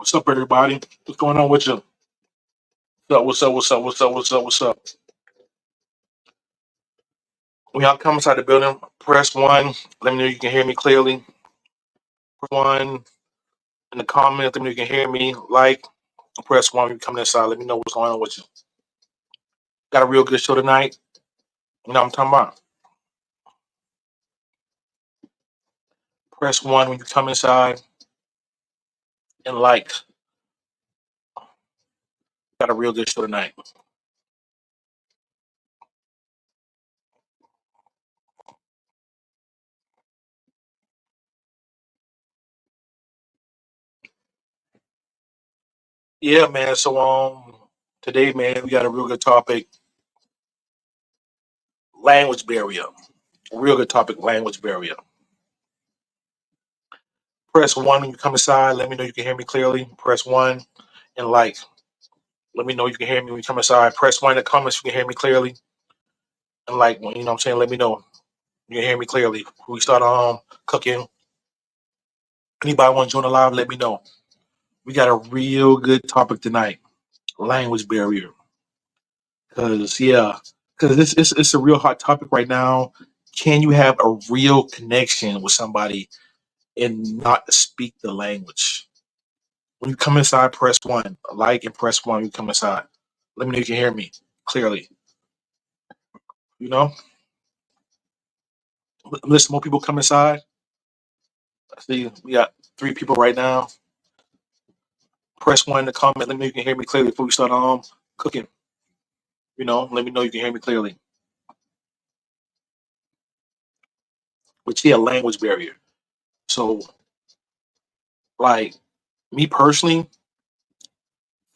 What's up, everybody? What's going on with you? What's up? What's up? What's up? What's up? What's up? When y'all come inside the building, press one. Let me know you can hear me clearly. Press one in the comments. Let me know you can hear me. Like, press one when you come inside. Let me know what's going on with you. Got a real good show tonight. You know what I'm talking about. Press one when you come inside and like. Got a real good show tonight. Yeah, man. So today, man, we got a real good topic. Language barrier. Real good topic. Language barrier. Press one when you come inside. Let me know you can hear me clearly. Press one and like. Let me know you can hear me when you come inside. Press one in the comments if you can hear me clearly. And like, you know what I'm saying, let me know you can hear me clearly. When we start cooking, anybody want to join the live, let me know. We got a real good topic tonight. Language barrier. Because it's a real hot topic right now. Can you have a real connection with somebody and not speak the language? When you come inside, press one. Like and press one when you come inside. Let me know you can hear me clearly. You know? Listen, more people come inside. I see we got three people right now. Press one in the comment. Let me know you can hear me clearly before we start cooking. Let me know you can hear me clearly. But yeah, language barrier. So like me personally,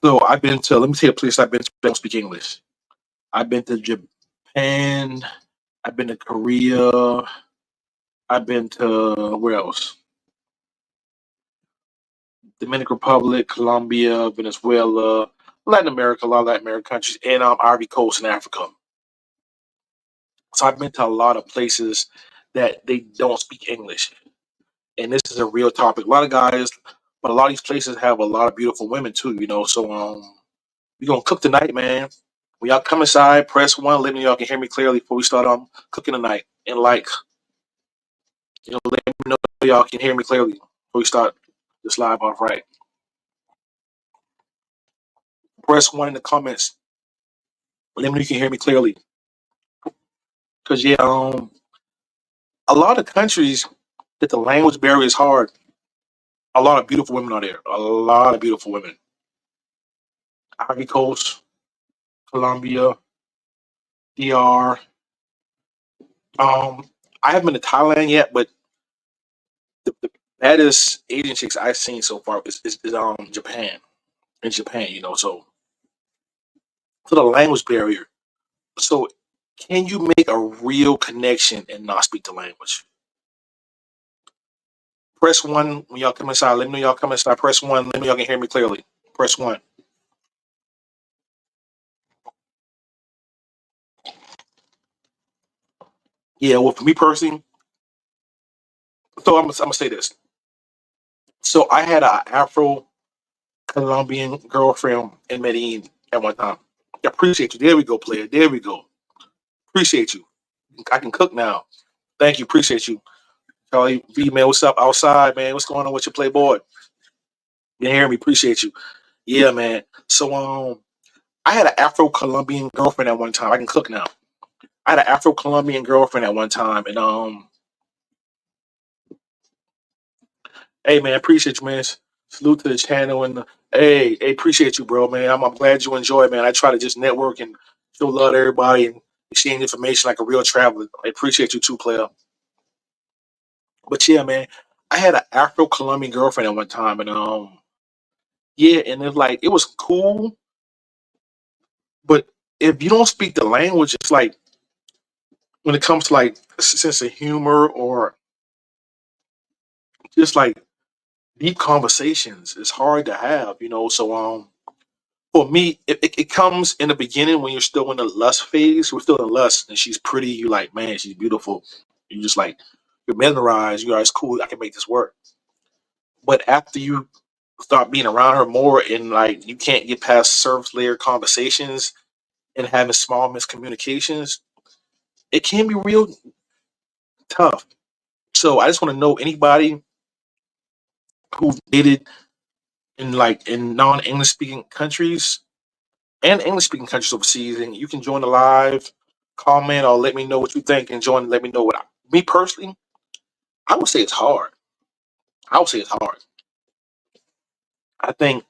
so I've been to let me tell you a place I've been to that don't speak English. I've been to Japan, I've been to Korea, I've been to where else? Dominican Republic, Colombia, Venezuela, Latin America, a lot of Latin American countries, and Ivory Coast in Africa. So I've been to a lot of places that they don't speak English, and this is a real topic. A lot of guys, but a lot of these places have a lot of beautiful women too. So we gonna cook tonight, man. When y'all come inside, press one. Let me know y'all can hear me clearly before we start cooking tonight. And like, let me know y'all can hear me clearly before we start this live off right. Press one in the comments. Let me know you can hear me clearly. Cause yeah, a lot of countries that the language barrier is hard. A lot of beautiful women are there. A lot of beautiful women. Ivory Coast, Colombia, DR. I haven't been to Thailand yet, but the baddest Asian chicks I've seen so far is Japan. In Japan, so the language barrier. So can you make a real connection and not speak the language? Press one when y'all come inside. Let me know y'all come inside. Press one. Let me know y'all can hear me clearly. Press one. Yeah, well, for me personally, so I'm gonna say this. So I had an Afro Colombian girlfriend in Medellin at one time. Appreciate you. There we go, player. There we go. Appreciate you. I can cook now. Thank you. Appreciate you. Charlie B, man, what's up outside, man? What's going on with your playboy? You hear me? Appreciate you. Yeah, man. So I had an Afro Colombian girlfriend at one time. I can cook now. I had an Afro Colombian girlfriend at one time, and hey man, appreciate you, man. Salute to the channel and hey, appreciate you, bro, man. I'm glad you enjoy it, man. I try to just network and show love to everybody and exchange information like a real traveler. I appreciate you too, player. But yeah, man, I had an Afro Colombian girlfriend at one time, and yeah, and it was cool, but if you don't speak the language, it's like when it comes to like sense of humor or just like deep conversations, it's hard to have. So for me, it comes in the beginning when you're still in the lust phase. We're still in lust, and she's pretty. You like, man, she's beautiful. You just like you're mesmerized. You are, it's cool. I can make this work. But after you start being around her more, and like you can't get past surface layer conversations and having small miscommunications, it can be real tough. So I just want to know anybody who dated in like in non-English speaking countries and English speaking countries overseas, and you can join the live, comment, or let me know what you think, and join. Let me know what me personally. I would say it's hard. I would say it's hard. I think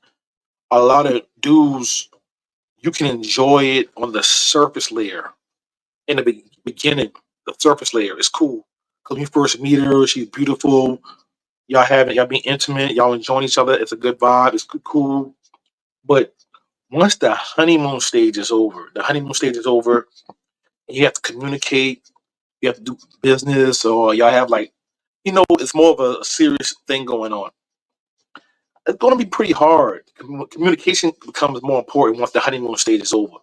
a lot of dudes you can enjoy it on the surface layer in the beginning. The surface layer is cool because when you first meet her, she's beautiful. Y'all being intimate, y'all enjoying each other. It's a good vibe. It's cool. But once the honeymoon stage is over, and you have to communicate. You have to do business, or y'all have like, it's more of a serious thing going on. It's going to be pretty hard. Communication becomes more important once the honeymoon stage is over.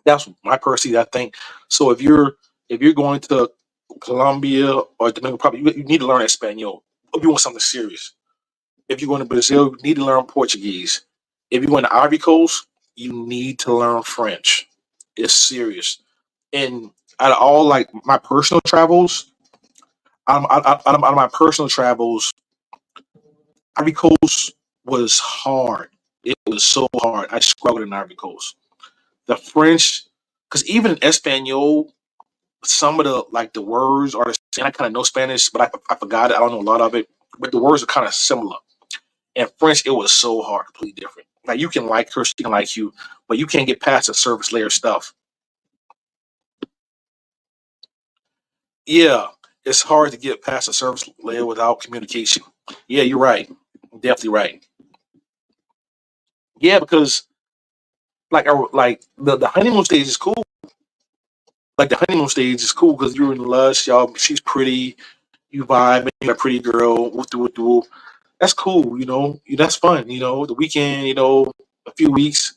That's my personally, I think. So if you're going to Colombia or Dominican Republic, you need to learn Espanol. If you want something serious. If you're going to Brazil, you need to learn Portuguese. If you're going to Ivory Coast, you need to learn French. It's serious. And out of all like my personal travels, out of my personal travels, Ivory Coast was hard. It was so hard. I struggled in Ivory Coast. The French, because even in Espanol, some of the words are the same. I kind of know Spanish, but I forgot it. I don't know a lot of it, but the words are kind of similar. In French, it was so hard, completely different. Like you can like her, she can like you, but you can't get past the surface layer stuff. Yeah, it's hard to get past the surface layer without communication. Yeah, you're right. Definitely right. Yeah, because like the honeymoon stage is cool. Like the honeymoon stage is cool because you're in lust, y'all. She's pretty, you vibe, you're a pretty girl. Woo, woo, woo. That's cool. That's fun. The weekend. A few weeks,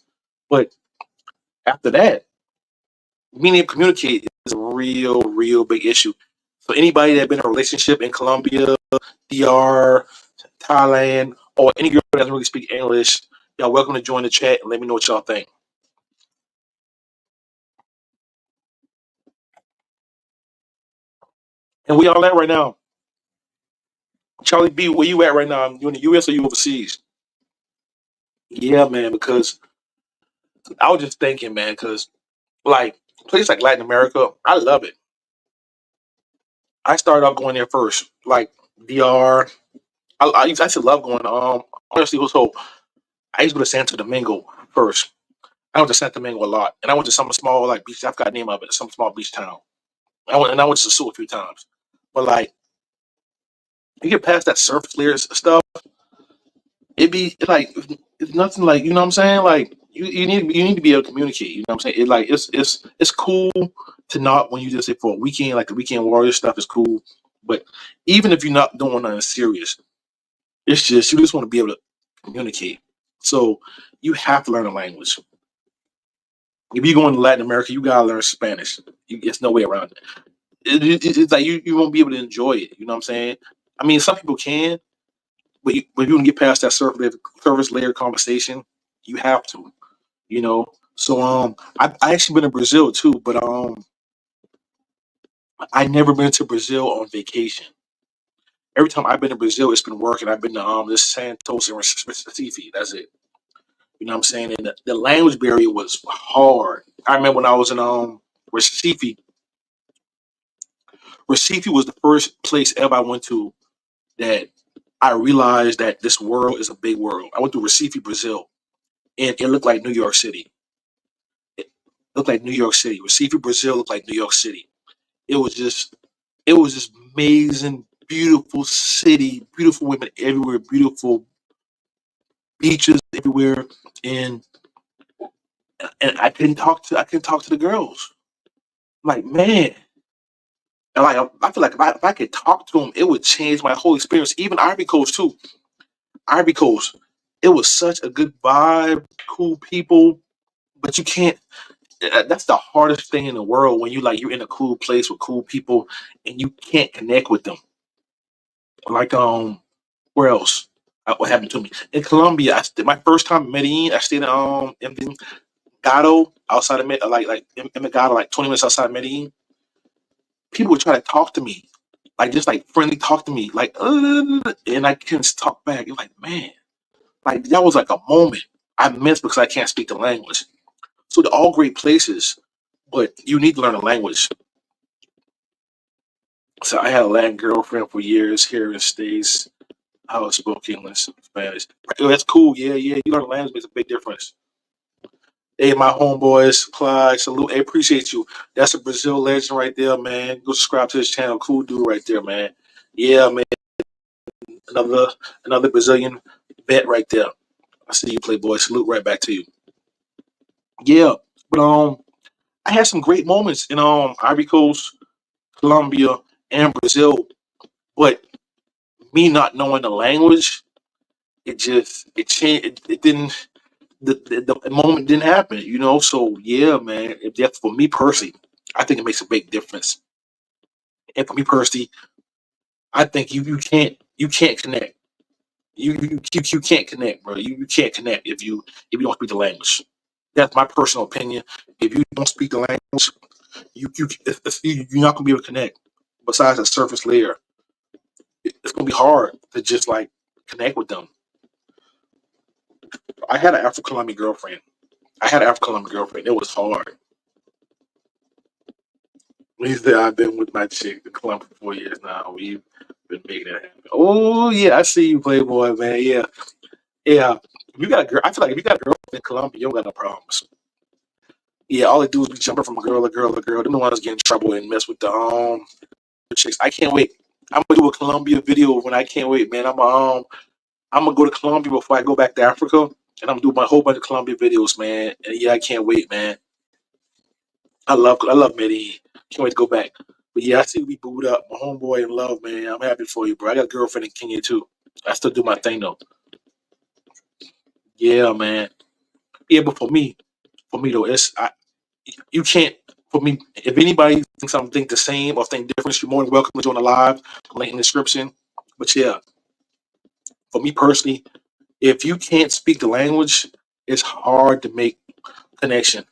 but after that, being able to communicate is a real, real big issue. So anybody that been in a relationship in Colombia, DR, Thailand, or any girl that doesn't really speak English, y'all welcome to join the chat and let me know what y'all think. And we all at right now. Charlie B, where you at right now? You in the US or you overseas? Yeah, man, because I was just thinking, man, because like places like Latin America, I love it. I started off going there first, like DR. I used to love going. Honestly, so I used to go to Santo Domingo first. I went to Santo Domingo a lot, and I went to some small like beach. I forgot the name of it. Some small beach town. I went to Sasua a few times, but like you get past that surface layers stuff, it be like it's nothing like what I'm saying. Like you need to be able to communicate. You know what I'm saying? It's cool to not when you just say for a weekend, like the weekend warrior stuff is cool. But even if you're not doing nothing serious, it's just you just want to be able to communicate. So you have to learn a language. If you go into Latin America, you gotta learn Spanish. It's no way around it. It's like you won't be able to enjoy it. You know what I'm saying? I mean, some people can, but if you can get past that surface layer conversation, you have to. So I actually been to Brazil too, but I never been to Brazil on vacation. Every time I've been to Brazil, it's been working. I've been to this Santos and Recife. That's it. You know what I'm saying? And the language barrier was hard. I remember when I was in Recife. Recife was the first place ever I went to that I realized that this world is a big world. I went to Recife, Brazil, and it looked like New York City. It looked like New York City. Recife, Brazil looked like New York City. It was just, it was just amazing, beautiful city, beautiful women everywhere, beautiful beaches everywhere, and I couldn't talk to the girls. Like man, and like I feel like if I could talk to them, it would change my whole experience. Even Ivory Coast too. Ivory Coast, it was such a good vibe, cool people, but you can't. That's the hardest thing in the world when you're in a cool place with cool people and you can't connect with them. Like where else? what happened to me in Colombia. My first time in Medellin, I stayed in Gato outside of in Gato, like 20 minutes outside of Medellin. People would try to talk to me, like just like friendly talk to me, like and I couldn't talk back. You're like, man, like that was like a moment I missed because I can't speak the language. So they're all great places, but you need to learn the language. So I had a Latin girlfriend for years here in the States. I was spoke English, Spanish. That's cool. Yeah, yeah. You learn the language makes a big difference. Hey, my homeboys, Clyde, salute. Hey, appreciate you. That's a Brazil legend right there, man. Go subscribe to his channel. Cool dude right there, man. Yeah, man. Another another Brazilian vet right there. I see you, Playboy. Salute right back to you. Yeah, but I had some great moments in Ivory Coast, Colombia, and Brazil. But me not knowing the language, it changed. It didn't. The moment didn't happen, you know. So yeah, man. If that's for me personally, I think it makes a big difference. And for me personally, I think you can't connect. You can't connect, bro. You can't connect if you don't speak the language. That's my personal opinion. If you don't speak the language, you're not gonna be able to connect. Besides the surface layer, it's gonna be hard to just like connect with them. I had an Afro Colombian girlfriend. I had an Afro Colombian girlfriend. It was hard. We said I've been with my chick in Colombia for 4 years now. We've been making it happen. Oh yeah, I see you, Playboy, man. Yeah, yeah. If you got a girl, I feel like if you got a girl in Colombia, you don't got no problems. Yeah, all they do is be jumping from girl to girl to girl. They're the ones getting in trouble and mess with the chicks. I can't wait. I'm gonna do a Colombia video when I can't wait, man. I'm gonna go to Colombia before I go back to Africa, and I'm gonna do my whole bunch of Colombia videos, man. And yeah, I can't wait, man. I love Medellin. Can't wait to go back. But yeah, I see we booed up. My homeboy in love, man. I'm happy for you, bro. I got a girlfriend in Kenya too. I still do my thing though. Yeah, man. Yeah, but for me though, you can't. For me, if anybody thinks I'm think the same or think different, you're more than welcome to join the live. Link in the description. But yeah, for me personally, if you can't speak the language, it's hard to make connection.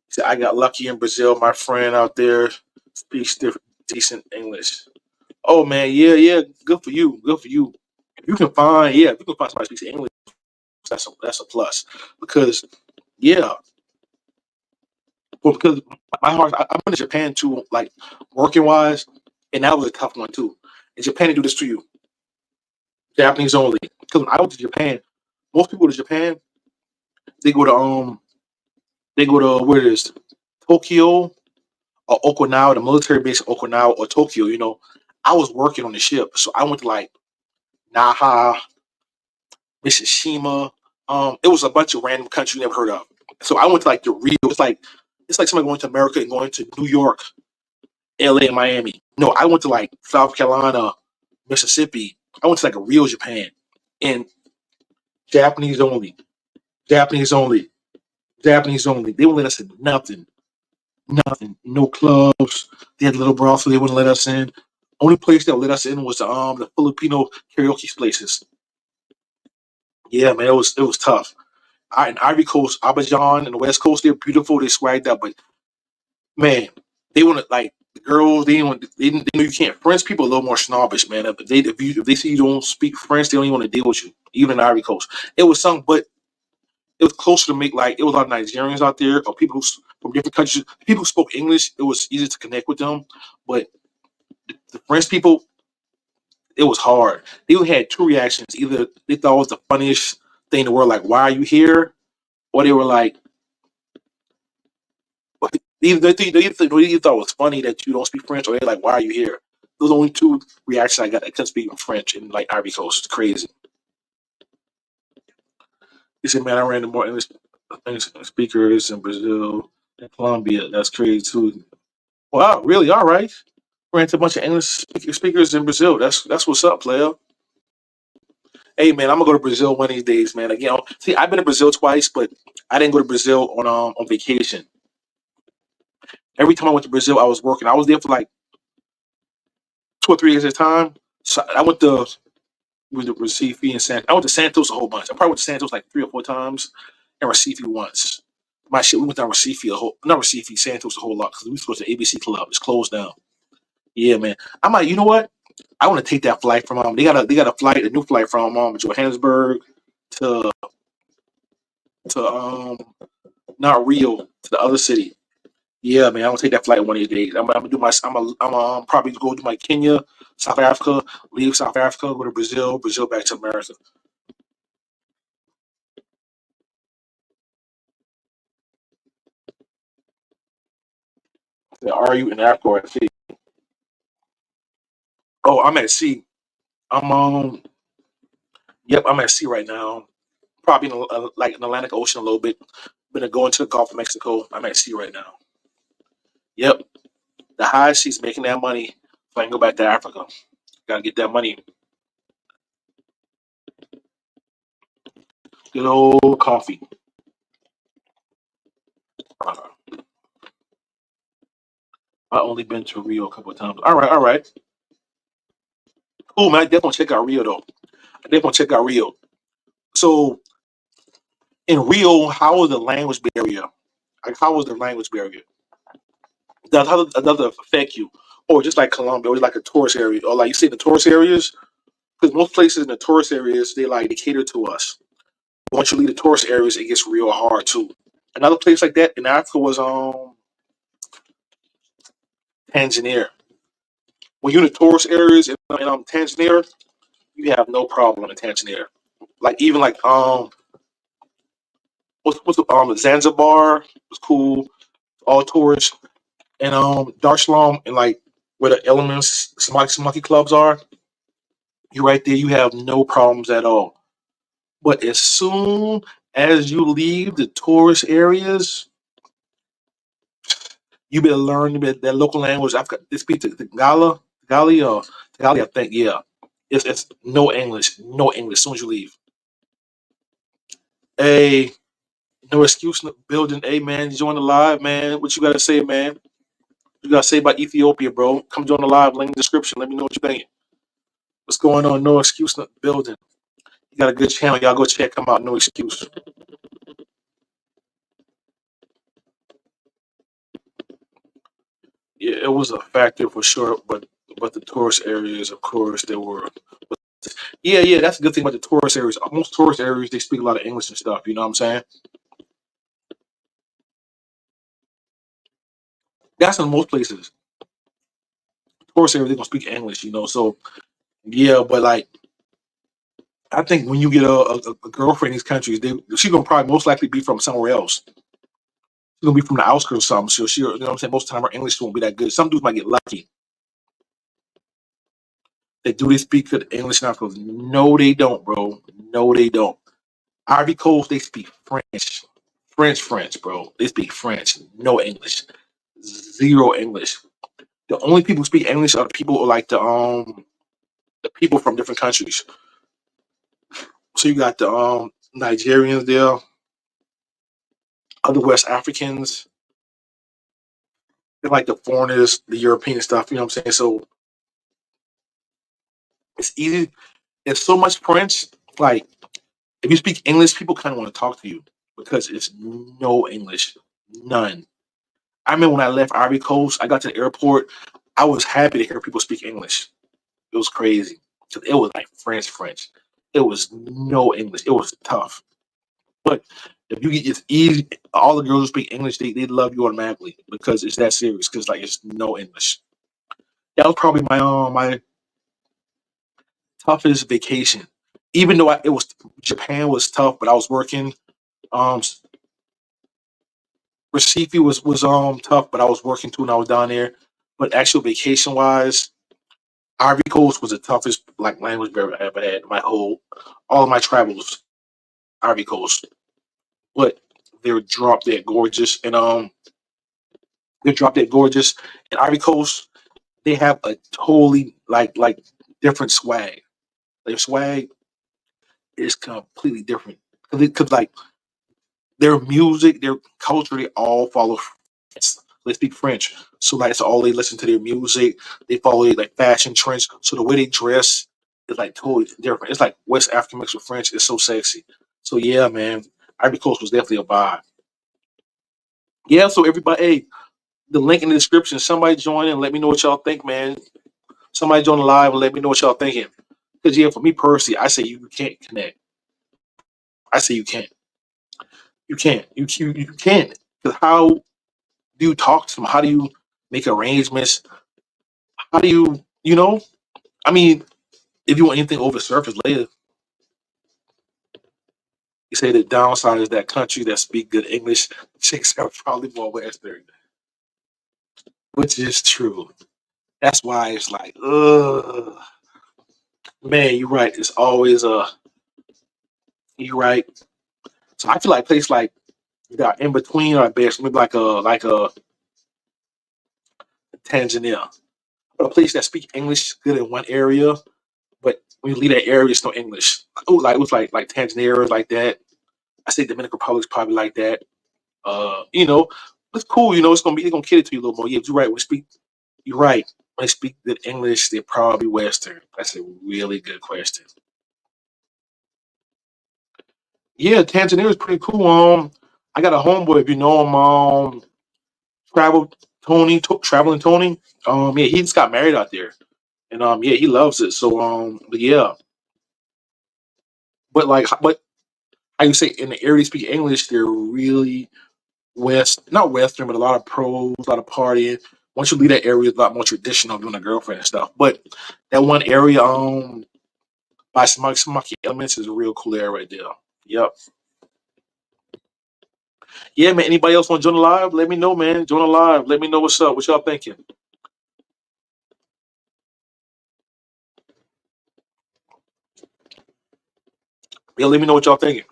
See, I got lucky in Brazil. My friend out there speaks decent English. Oh man, yeah, yeah, good for you, good for you. If you can find somebody who speaks English, that's a plus. Because yeah, well, because my heart, I went to Japan too, like working wise, and that was a tough one too. In Japan, they do this to you, Japanese only. Because when I went to Japan, most people to Japan, they go to where it is, Tokyo or Okinawa, the military base of Okinawa or Tokyo. I was working on the ship, so I went to like Naha, Mishima. It was a bunch of random countries you never heard of. So I went to like the real. It's like somebody going to America and going to New York, LA, and Miami. No, I went to like South Carolina, Mississippi. I went to like a real Japan, and Japanese only, Japanese only, Japanese only. They wouldn't let us in nothing, nothing. No clubs. They had little brothels, so they wouldn't let us in. Only place that let us in was the Filipino karaoke places. Yeah, man, it was tough. In Ivory Coast, Abidjan, and the West Coast, they're beautiful. They swagged up, but man, they want to like the girls. They didn't want. They know you can't. French people are a little more snobbish, man. If they see you don't speak French, they don't even want to deal with you. Even in Ivory Coast, it was some, but it was closer to make like it was a lot of Nigerians out there or people from different countries. People who spoke English. It was easy to connect with them, but the French people, it was hard. They had two reactions. Either they thought it was the funniest thing in the world, like "Why are you here?" or they were like, they either thought it was funny that you don't speak French, or they're like, "Why are you here?" Those are the only two reactions I got. I couldn't speak French in like Ivory Coast. It's crazy. He said, "Man, I ran into more English speakers in Brazil and Colombia. That's crazy too." Wow, really? All right. Ran into a bunch of English speakers in Brazil. That's what's up, player. Hey, man, I'm gonna go to Brazil one of these days, man. Again, see, I've been to Brazil twice, but I didn't go to Brazil on vacation. Every time I went to Brazil, I was working. I was there for like 2 or 3 years at a time. So I went to went to Recife and Santos. I went to Santos a whole bunch. I probably went to Santos like 3 or 4 times, and Recife once. My shit, we went down Recife a whole, not Recife, Santos a whole lot because we used to go to the ABC Club. It's closed down. Yeah, man. I might, you know what? I want to take that flight from they got a flight, a new flight from Johannesburg to to not Rio, to the other city. Yeah, man, I'm gonna take that flight one of these days. I'm gonna do my. I'm probably go do my Kenya, South Africa, leave South Africa, go to Brazil, Brazil back to America. Are you in Africa or at sea? Oh, I'm at sea. I'm Yep, I'm at sea right now. Probably in like in the Atlantic Ocean a little bit. Gonna go into the Gulf of Mexico. I'm at sea right now. Yep, the high seas making that money. So I can go back to Africa. Gotta get that money. Good old coffee. Uh, I only been to Rio a couple of times. All right, all right. Cool, man. I definitely check out Rio though. I definitely check out Rio. So in Rio, how was the language barrier? Like, how was the language barrier? Does that affect you? Or just like Colombia, or just like a tourist area, or like you see in the tourist areas, because most places in the tourist areas they cater to us. Once you leave the tourist areas, it gets real hard too. Another place like that in Africa was Tanzania. When you're in the tourist areas in Tanzania, you have no problem in Tanzania. Like even like what's the Zanzibar was cool, all tourists, and Dar es Salaam and like where the elements Samaki clubs are, you right there, you have no problems at all. But as soon as you leave the tourist areas, you better learn that local language. I've got they speak to Gali or Gali, I think, yeah. It's no English, no English as soon as you leave. Hey, no excuse no building, hey man, join the live, man. What you gotta say, man? You gotta say about Ethiopia, bro. Come join the live, link in the description. Let me know what you think. What's going on? No excuse no building. You got a good channel. Y'all go check them out. No excuse. Yeah, it was a factor for sure, but the tourist areas, of course, they were. Yeah, yeah, that's the good thing about the tourist areas. Most tourist areas they speak a lot of English and stuff. You know what I'm saying? That's in most places. Tourist areas they gonna speak English. So yeah, but like I think when you get a girlfriend in these countries, she's gonna probably most likely be from somewhere else. She's gonna be from the outskirts or something. So she, you know what I'm saying? Most of the time her English won't be that good. Some dudes might get lucky. They speak good English now? No, they don't, bro. No, they don't. Ivory Coast, they speak French. French, bro. They speak French. No English. Zero English. The only people who speak English are the people who like the people from different countries. So you got the Nigerians there, other West Africans, and like the foreigners, the European stuff, you know what I'm saying? So it's easy. It's so much French. Like if you speak English, people kind of want to talk to you because it's no English. None. I remember when I left Ivory Coast, I got to the airport. I was happy to hear people speak English. It was crazy. 'Cause it was like French. It was no English. It was tough. But if you get it's easy, all the girls who speak English, they love you automatically because it's that serious. Because like it's no English. That was probably my toughest vacation. Even though it was Japan was tough, but I was working. Um, Recife was tough, but I was working too, and I was down there. But actual vacation wise, Ivory Coast was the toughest like language barrier I ever had. My whole all of my travels, Ivory Coast. But they're drop dead gorgeous, and they're drop dead gorgeous. And Ivory Coast, they have a totally like different swag. Their swag is completely different because like their music, their culture, they all follow France. They speak French, so like it's all they listen to their music. They follow like fashion trends. So the way they dress, It's like totally different. It's like West African mixed with French. It's so sexy. So yeah, man, Ivory Coast was definitely a vibe. Yeah, so everybody, hey, the link in the description. Somebody join and let me know what y'all think, man. Somebody join the live and let me know what y'all thinking. Because yeah, for me personally, I say you can't connect. I say you can't. You can't. You can't. Because how do you talk to them? How do you make arrangements? How do you know? I mean, if you want anything over the surface later, you say the downside is that country that speak good English, chicks are probably more Western, which is true. That's why it's like, ugh, man, you're right. It's always you're right. So I feel like places like that in between are best. Maybe like a Tanzania, a place that speak English good in one area, but when you leave that area, it's no English. Oh, like it was like Tanzania is like that. I say Dominican Republic's probably like that. You know, it's cool. You know, it's gonna cater to you a little more. Yeah, you're right. You're right. When they speak good English, they're probably Western. That's a really good question. Yeah, Tanzania is pretty cool. I got a homeboy if you know him. Travel traveling Tony. Yeah, he just got married out there, and yeah, he loves it. So but yeah, but how you say in the area they speak English, they're really not Western, but a lot of pros, a lot of partying. Once you leave that area, it's a lot more traditional doing a girlfriend and stuff. But that one area, by Smokey Elements is a real cool area right there. Yep. Yeah, man. Anybody else want to join the live? Let me know, man. Join the live. Let me know what's up. What y'all thinking? Yeah, let me know what y'all thinking.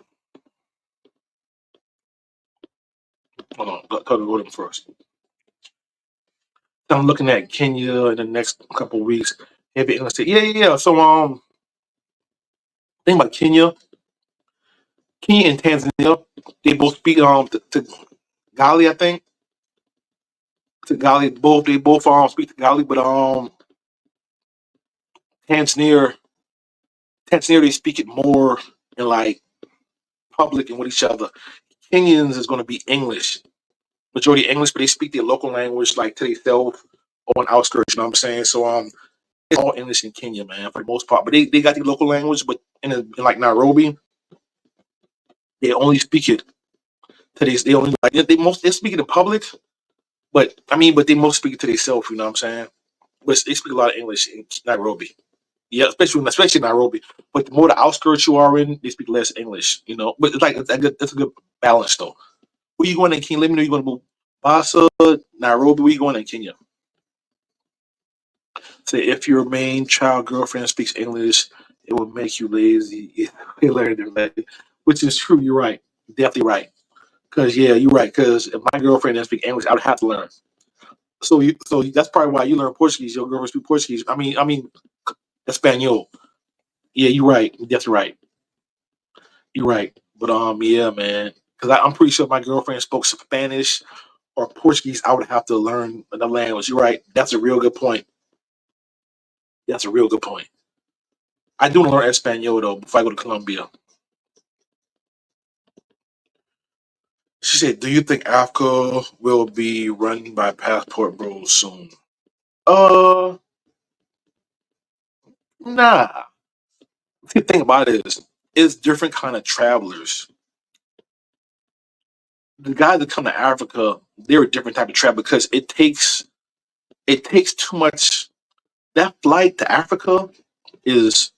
Hold on, go to them first. I'm looking at Kenya in the next couple of weeks. Heavy English. Yeah, yeah, yeah. So think about Kenya and Tanzania. They both speak to Gali, I think. To Gali, they both speak to Gali, but Tanzania Tanzania they speak it more in like public and with each other. Kenyans is going to be English, majority English, but they speak their local language like to themselves on outskirts. You know what I'm saying? So it's all English in Kenya, man, for the most part. But they got the local language, but in like Nairobi, they only speak it to they only like they speak it in public, but but they most speak it to themselves. You know what I'm saying? But they speak a lot of English in Nairobi. Yeah, especially Nairobi. But the more the outskirts you are in, they speak less English. You know, but it's like that's a good balance though. Where you going in Kenya? Let me know you're going to move. Mombasa, Nairobi. Where you going in Kenya? Say if your main child girlfriend speaks English, it will make you lazy. You learn their language, which is true. You're right. Definitely right. Because yeah, you're right. Because if my girlfriend didn't speak English, I would have to learn. So that's probably why you learn Portuguese. Your girlfriend speak Portuguese. I mean, Espanol. Yeah, you're right. That's right. You're right. But yeah, man. Because I'm pretty sure if my girlfriend spoke Spanish or Portuguese, I would have to learn the language. You're right. That's a real good point. That's a real good point. I do want to learn Espanol though before I go to Colombia. She said, "Do you think Africa will be run by passport bros soon?" Uh, nah. The thing about it is, it's different kind of travelers. The guys that come to Africa, they're a different type of travel because it takes too much. That flight to Africa is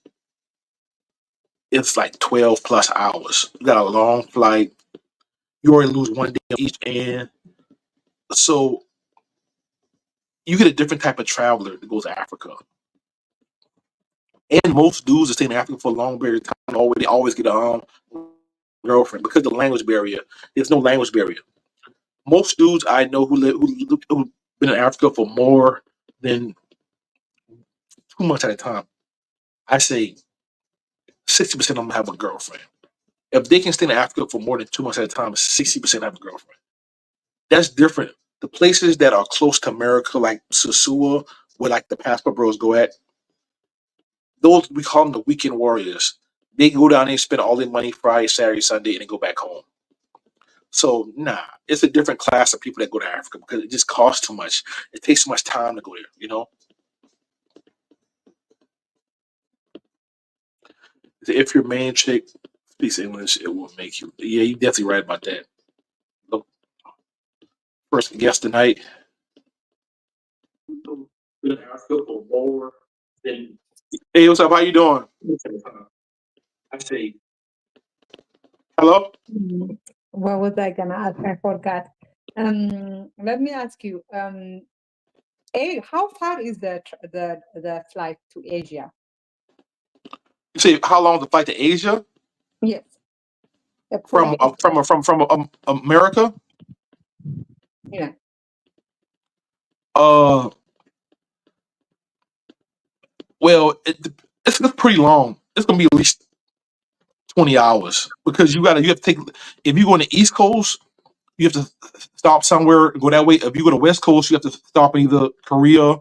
it's like 12 plus hours. You got a long flight. You already lose one day on each end, so you get a different type of traveler that goes to Africa. And most dudes that stay in Africa for a long period of time always get a girlfriend because the language barrier. There's no language barrier. Most dudes I know who been in Africa for more than 2 months at a time. I say 60% of them have a girlfriend. If they can stay in Africa for more than 2 months at a time, 60% have a girlfriend. That's different. The places that are close to America, like Sosua, where like the passport bros go at, Those we call them the weekend warriors. They go down there and spend all their money Friday, Saturday, Sunday, and then go back home. So nah, it's a different class of people that go to Africa because it just costs too much. It takes too much time to go there. If your main chick speaks English, it will make you. Yeah, you definitely right about that. Look, first guest tonight. Hey, what's up? How you doing? I say hello. What was I gonna ask? I forgot. Let me ask you. How far is the flight to Asia? You say how long is the flight to Asia Yes, from America? yeah. Uh, well, it's pretty long. It's gonna be at least 20 hours because you have to take if you go on the East Coast, you have to stop somewhere and go that way. If you go to West Coast, you have to stop in either Korea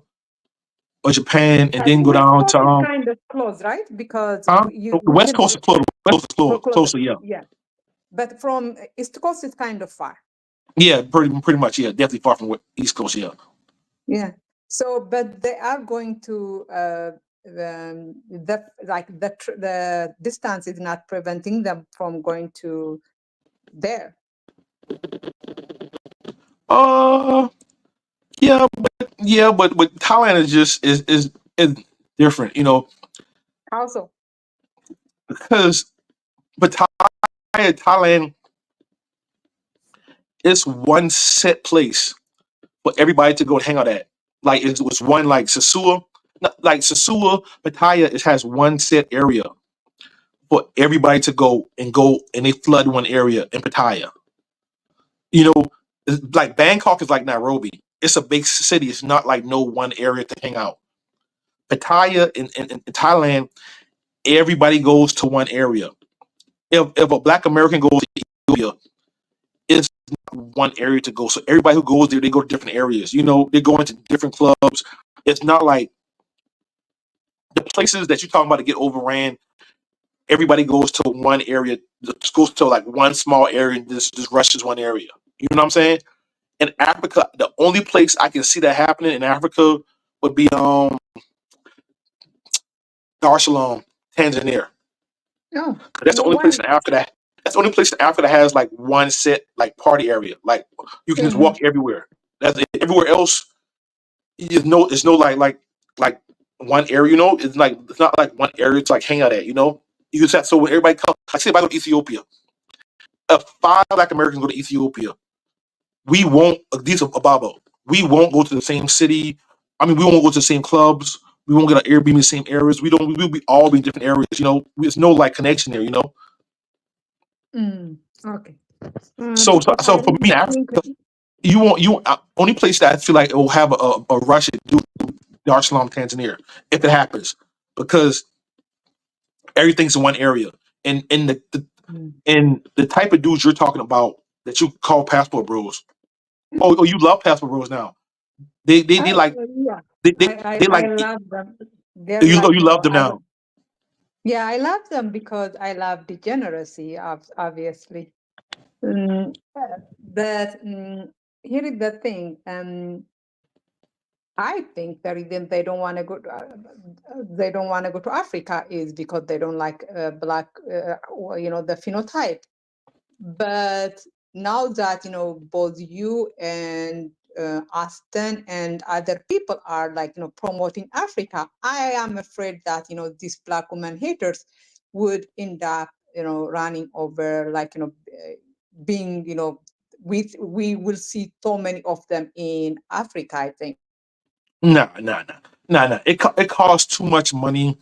or Japan and But then go West down Coast to is kind of close, right? Because huh? you The West can Coast is close. West Coast is go closer, yeah. yeah. But from East Coast is kind of far. Yeah, pretty much, yeah. Definitely far from East Coast, yeah. Yeah. So, but they are going to the distance is not preventing them from going to there. Uh but Thailand is just is different, How so? because but Thailand is one set place for everybody to go and hang out at. Like it was one like Sasua, like Sasua, Pattaya, it has one set area for everybody to go and they flood one area in Pattaya. You know, like Bangkok is like Nairobi. It's a big city. It's not like no one area to hang out. Pattaya in Thailand, everybody goes to one area. If a Black American goes to Ethiopia, it's not one area to go. So everybody who goes there, they go to different areas. They go into different clubs. It's not like the places that you're talking about to get overran. Everybody goes to one area, just goes to like one small area and just rushes one area. You know what I'm saying? In Africa, the only place I can see that happening in Africa would be Dar es Salaam, Tanzania. No. That's the only place in Africa that has like one set like party area. Like you can just walk everywhere. That's it. Everywhere else, it's no like one area. It's not like one area to like hang out at. You just have so when everybody comes. Like say if I go to Ethiopia, if 5 Black Americans go to Ethiopia, we won't. These are Ababo. We won't go to the same city. I mean, we won't go to the same clubs. We won't get an Airbnb in the same areas. We don't. We'll be all be in different areas. There's no like connection there. Okay. So for me, Africa, only place that I feel like it will have a rush to do Dar es Salaam, Tanzania, if it happens, because everything's in one area, and the type of dudes you're talking about that you call passport bros. Oh, you love passport bros now. They like Yeah. they like I love them. They're you like, love them now. Yeah, I love them because I love degeneracy, obviously. But here is the thing. I think the reason they don't want to go. They don't want to go to Africa is because they don't like black. The phenotype. But now that both you and Austin and other people are promoting Africa, I am afraid that these black women haters would end up running over being we will see so many of them in Africa, I think. Nah. It costs too much money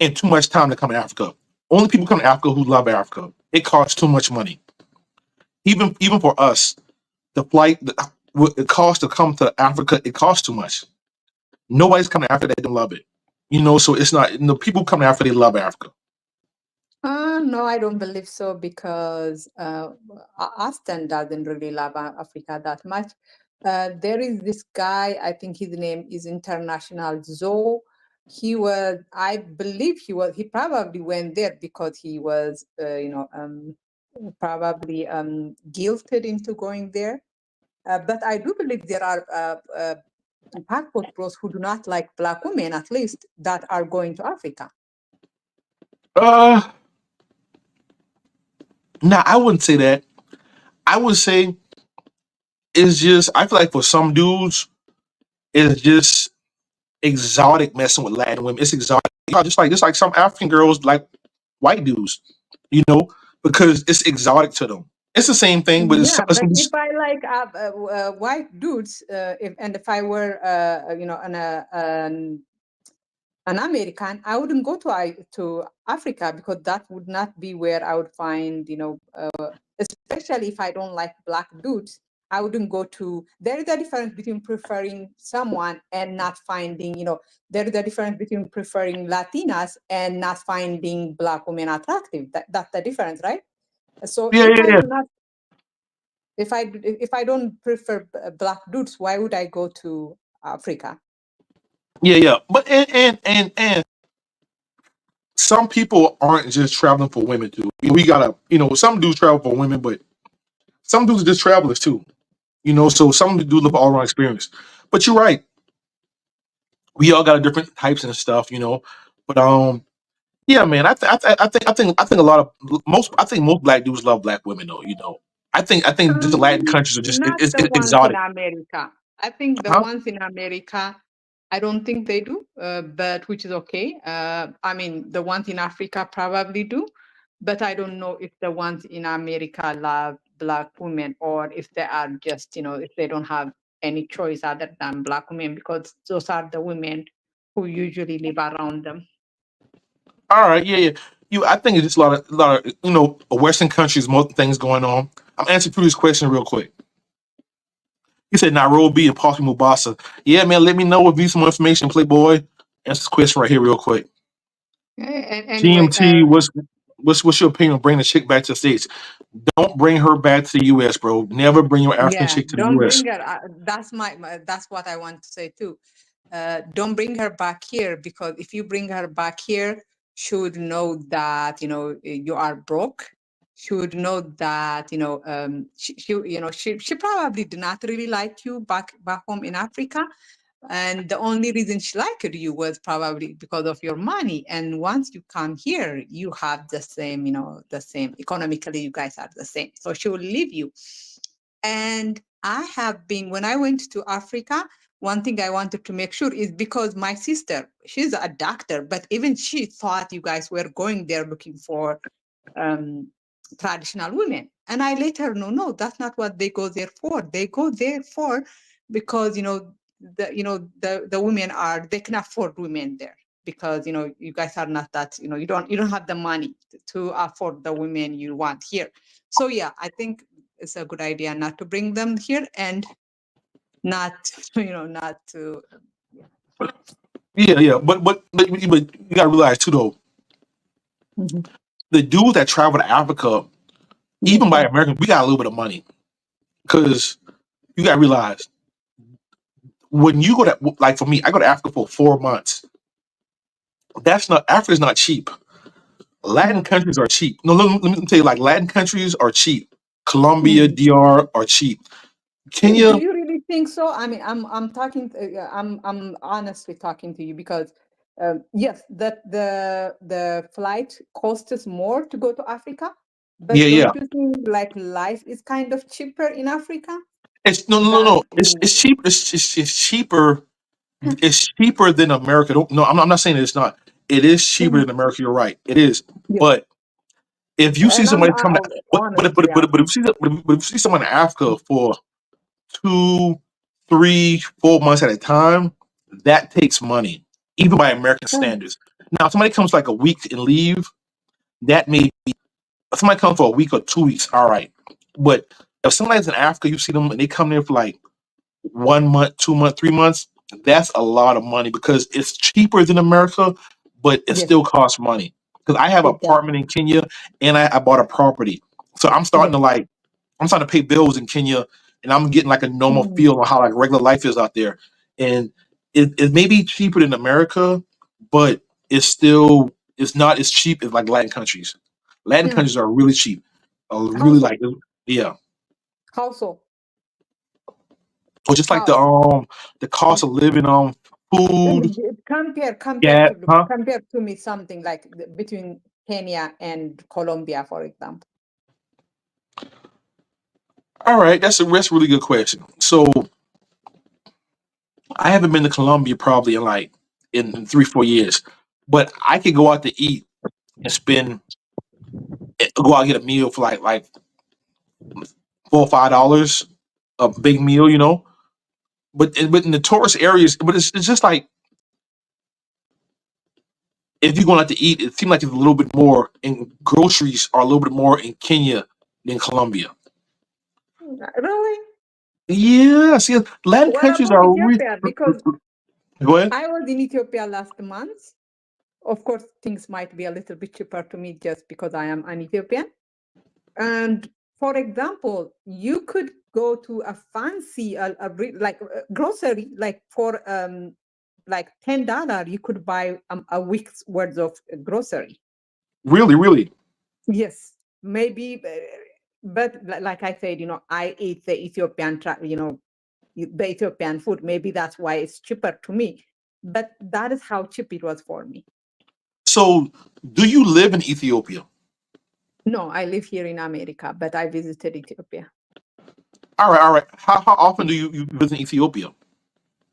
and too much time to come to Africa. Only people come to Africa who love Africa. It costs too much money. Even for us, the flight, what it costs to come to Africa, it costs too much. Nobody's coming to Africa that don't love it. So it's not. People who come to Africa, they love Africa. No, I don't believe so because Austin doesn't really love Africa that much. There is this guy, I think his name is International Zoe. he was, I believe he probably went there because he was, probably guilted into going there. But I do believe there are passport pros who do not like Black women, at least, that are going to Africa. Nah, I wouldn't say that. I would say it's just I feel like for some dudes, it's just exotic messing with Latin women. It's exotic. Just like some African girls like white dudes, you know, because it's exotic to them. It's the same thing, but Yeah, it's but if I like white dudes, if I were an American, I wouldn't go to Africa because that would not be where I would find, especially if I don't like Black dudes. I wouldn't go to. There is a difference between preferring someone and not finding, there is a difference between preferring Latinas and not finding Black women attractive. That's the difference, right? So yeah, if yeah, I yeah, do not, if I don't prefer Black dudes, why would I go to Africa? yeah, yeah. But and some people aren't just traveling for women too. We gotta, some dudes travel for women, but some dudes are just travelers too. So some do live all around experience. But you're right. We all got a different types and stuff, But yeah, man. I think a lot of most. I think most Black dudes love Black women, though. I think just the Latin countries are just Not the it's ones in exotic. America. I think the Huh? ones in America, I don't think they do, but which is okay. I mean, the ones in Africa probably do, but I don't know if the ones in America love Black women or if they are just, if they don't have any choice other than Black women, because those are the women who usually live around them. All right, yeah, yeah. I think it's just a lot of Western countries, more things going on. I'm answering through this question real quick. He said Nairobi and possibly Mombasa. Yeah, man. Let me know if you need some more information, Playboy. Answer this question right here real quick. Anyway, GMT, what's your opinion on bringing the chick back to the States? Don't bring her back to the US, bro. Never bring your African yeah, chick to the don't US. bring her. That's what I want to say too. Don't bring her back here, because if you bring her back here, she would know that you are broke. She would know that she probably did not really like you back home in Africa, and the only reason she liked you was probably because of your money. And once you come here, you have the same, the same economically. You guys are the same, so she will leave you. And I have been, when I went to Africa, one thing I wanted to make sure is because my sister, she's a doctor, but even she thought you guys were going there looking for traditional women. And I let her know, no, that's not what they go there for. They go there for because the women they can afford women there, because you guys are not that, you don't have the money to afford the women you want here. So yeah, I think it's a good idea not to bring them here, and not not to Yeah, yeah. But you gotta realize too though, the dudes that travel to Africa, even by American, we got a little bit of money. Because you gotta realize when you go to, like for me, I go to Africa for 4 months. Africa's not cheap. Latin countries are cheap. No, let me tell you, like Latin countries are cheap. Colombia, DR are cheap. Kenya, Do you really think so? I mean, I'm talking. I'm honestly talking to you because yes, that the flight costs more to go to Africa, yeah, but yeah. don't you think like life is kind of cheaper in Africa It's no, no, no, than no. It's cheap. It's cheaper. It's cheaper than America. No, I'm not saying it's not. It is cheaper than America. You're right. It is. yeah. But if you see And I'm somebody come to, honestly but if you see someone in Africa for 2, 3, 4 months at a time, that takes money, even by American standards. Now, if somebody comes like a week and leave, that may be. If somebody comes for a week or 2 weeks, all right. But if somebody's in Africa, you see them and they come there for like 1 month, 2 months, 3 months, that's a lot of money because it's cheaper than America, but it Yes, still costs money. Because I have an it does. apartment in Kenya and I bought a property. So I'm starting to pay bills in Kenya and I'm getting like a normal feel on how like regular life is out there. And it may be cheaper than America, but it's not as cheap as like Latin countries. Latin Hmm. countries are really cheap. How Really so? like yeah. How so? Or just like How? the cost of living on food, Compare gas, to huh? compare to me something like between Kenya and Colombia, for example. All right, that's a really good question. So I haven't been to Colombia probably in 3 4 years, but I could go out to eat and go out and get a meal for like $4 or $5, a big meal, you know. But in the tourist areas, but it's just like if you're going out to eat, it seems like it's a little bit more, and groceries are a little bit more in Kenya than Colombia. Really? Yeah, see, Latin What countries about are Ethiopia? Because go ahead. I was in Ethiopia last month. Of course, things might be a little bit cheaper to me just because I am an Ethiopian. And for example, you could go to a fancy, grocery, like for like $10, you could buy a week's worth of grocery. Really, really. Yes, maybe, but like I said, I eat the Ethiopian, the Ethiopian food. Maybe that's why it's cheaper to me. But that is how cheap it was for me. So, do you live in Ethiopia? No, I live here in America, but I visited Ethiopia. All right, all right. How often do you visit Ethiopia?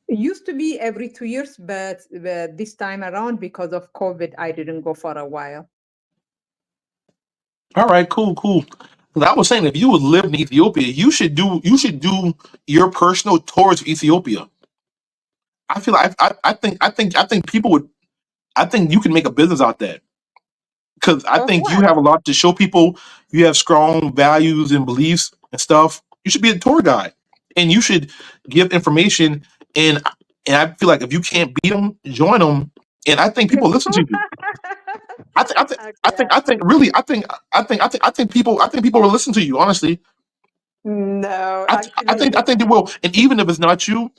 It used to be every 2 years, but this time around, because of COVID, I didn't go for a while. All right, cool, cool. 'Cause I was saying if you would live in Ethiopia, you should do your personal tours of Ethiopia. I feel like I think people would. I think you can make a business out that because I Of think you what? have a lot to show people. You have strong values and beliefs and stuff. You should be a tour guide, and you should give information. And and I feel like if you can't beat them, join them. And I think people listen to you. I think I think I think Okay. I think really I think people will listen to you. Honestly, No, I actually, think I think they will. And even if it's not you,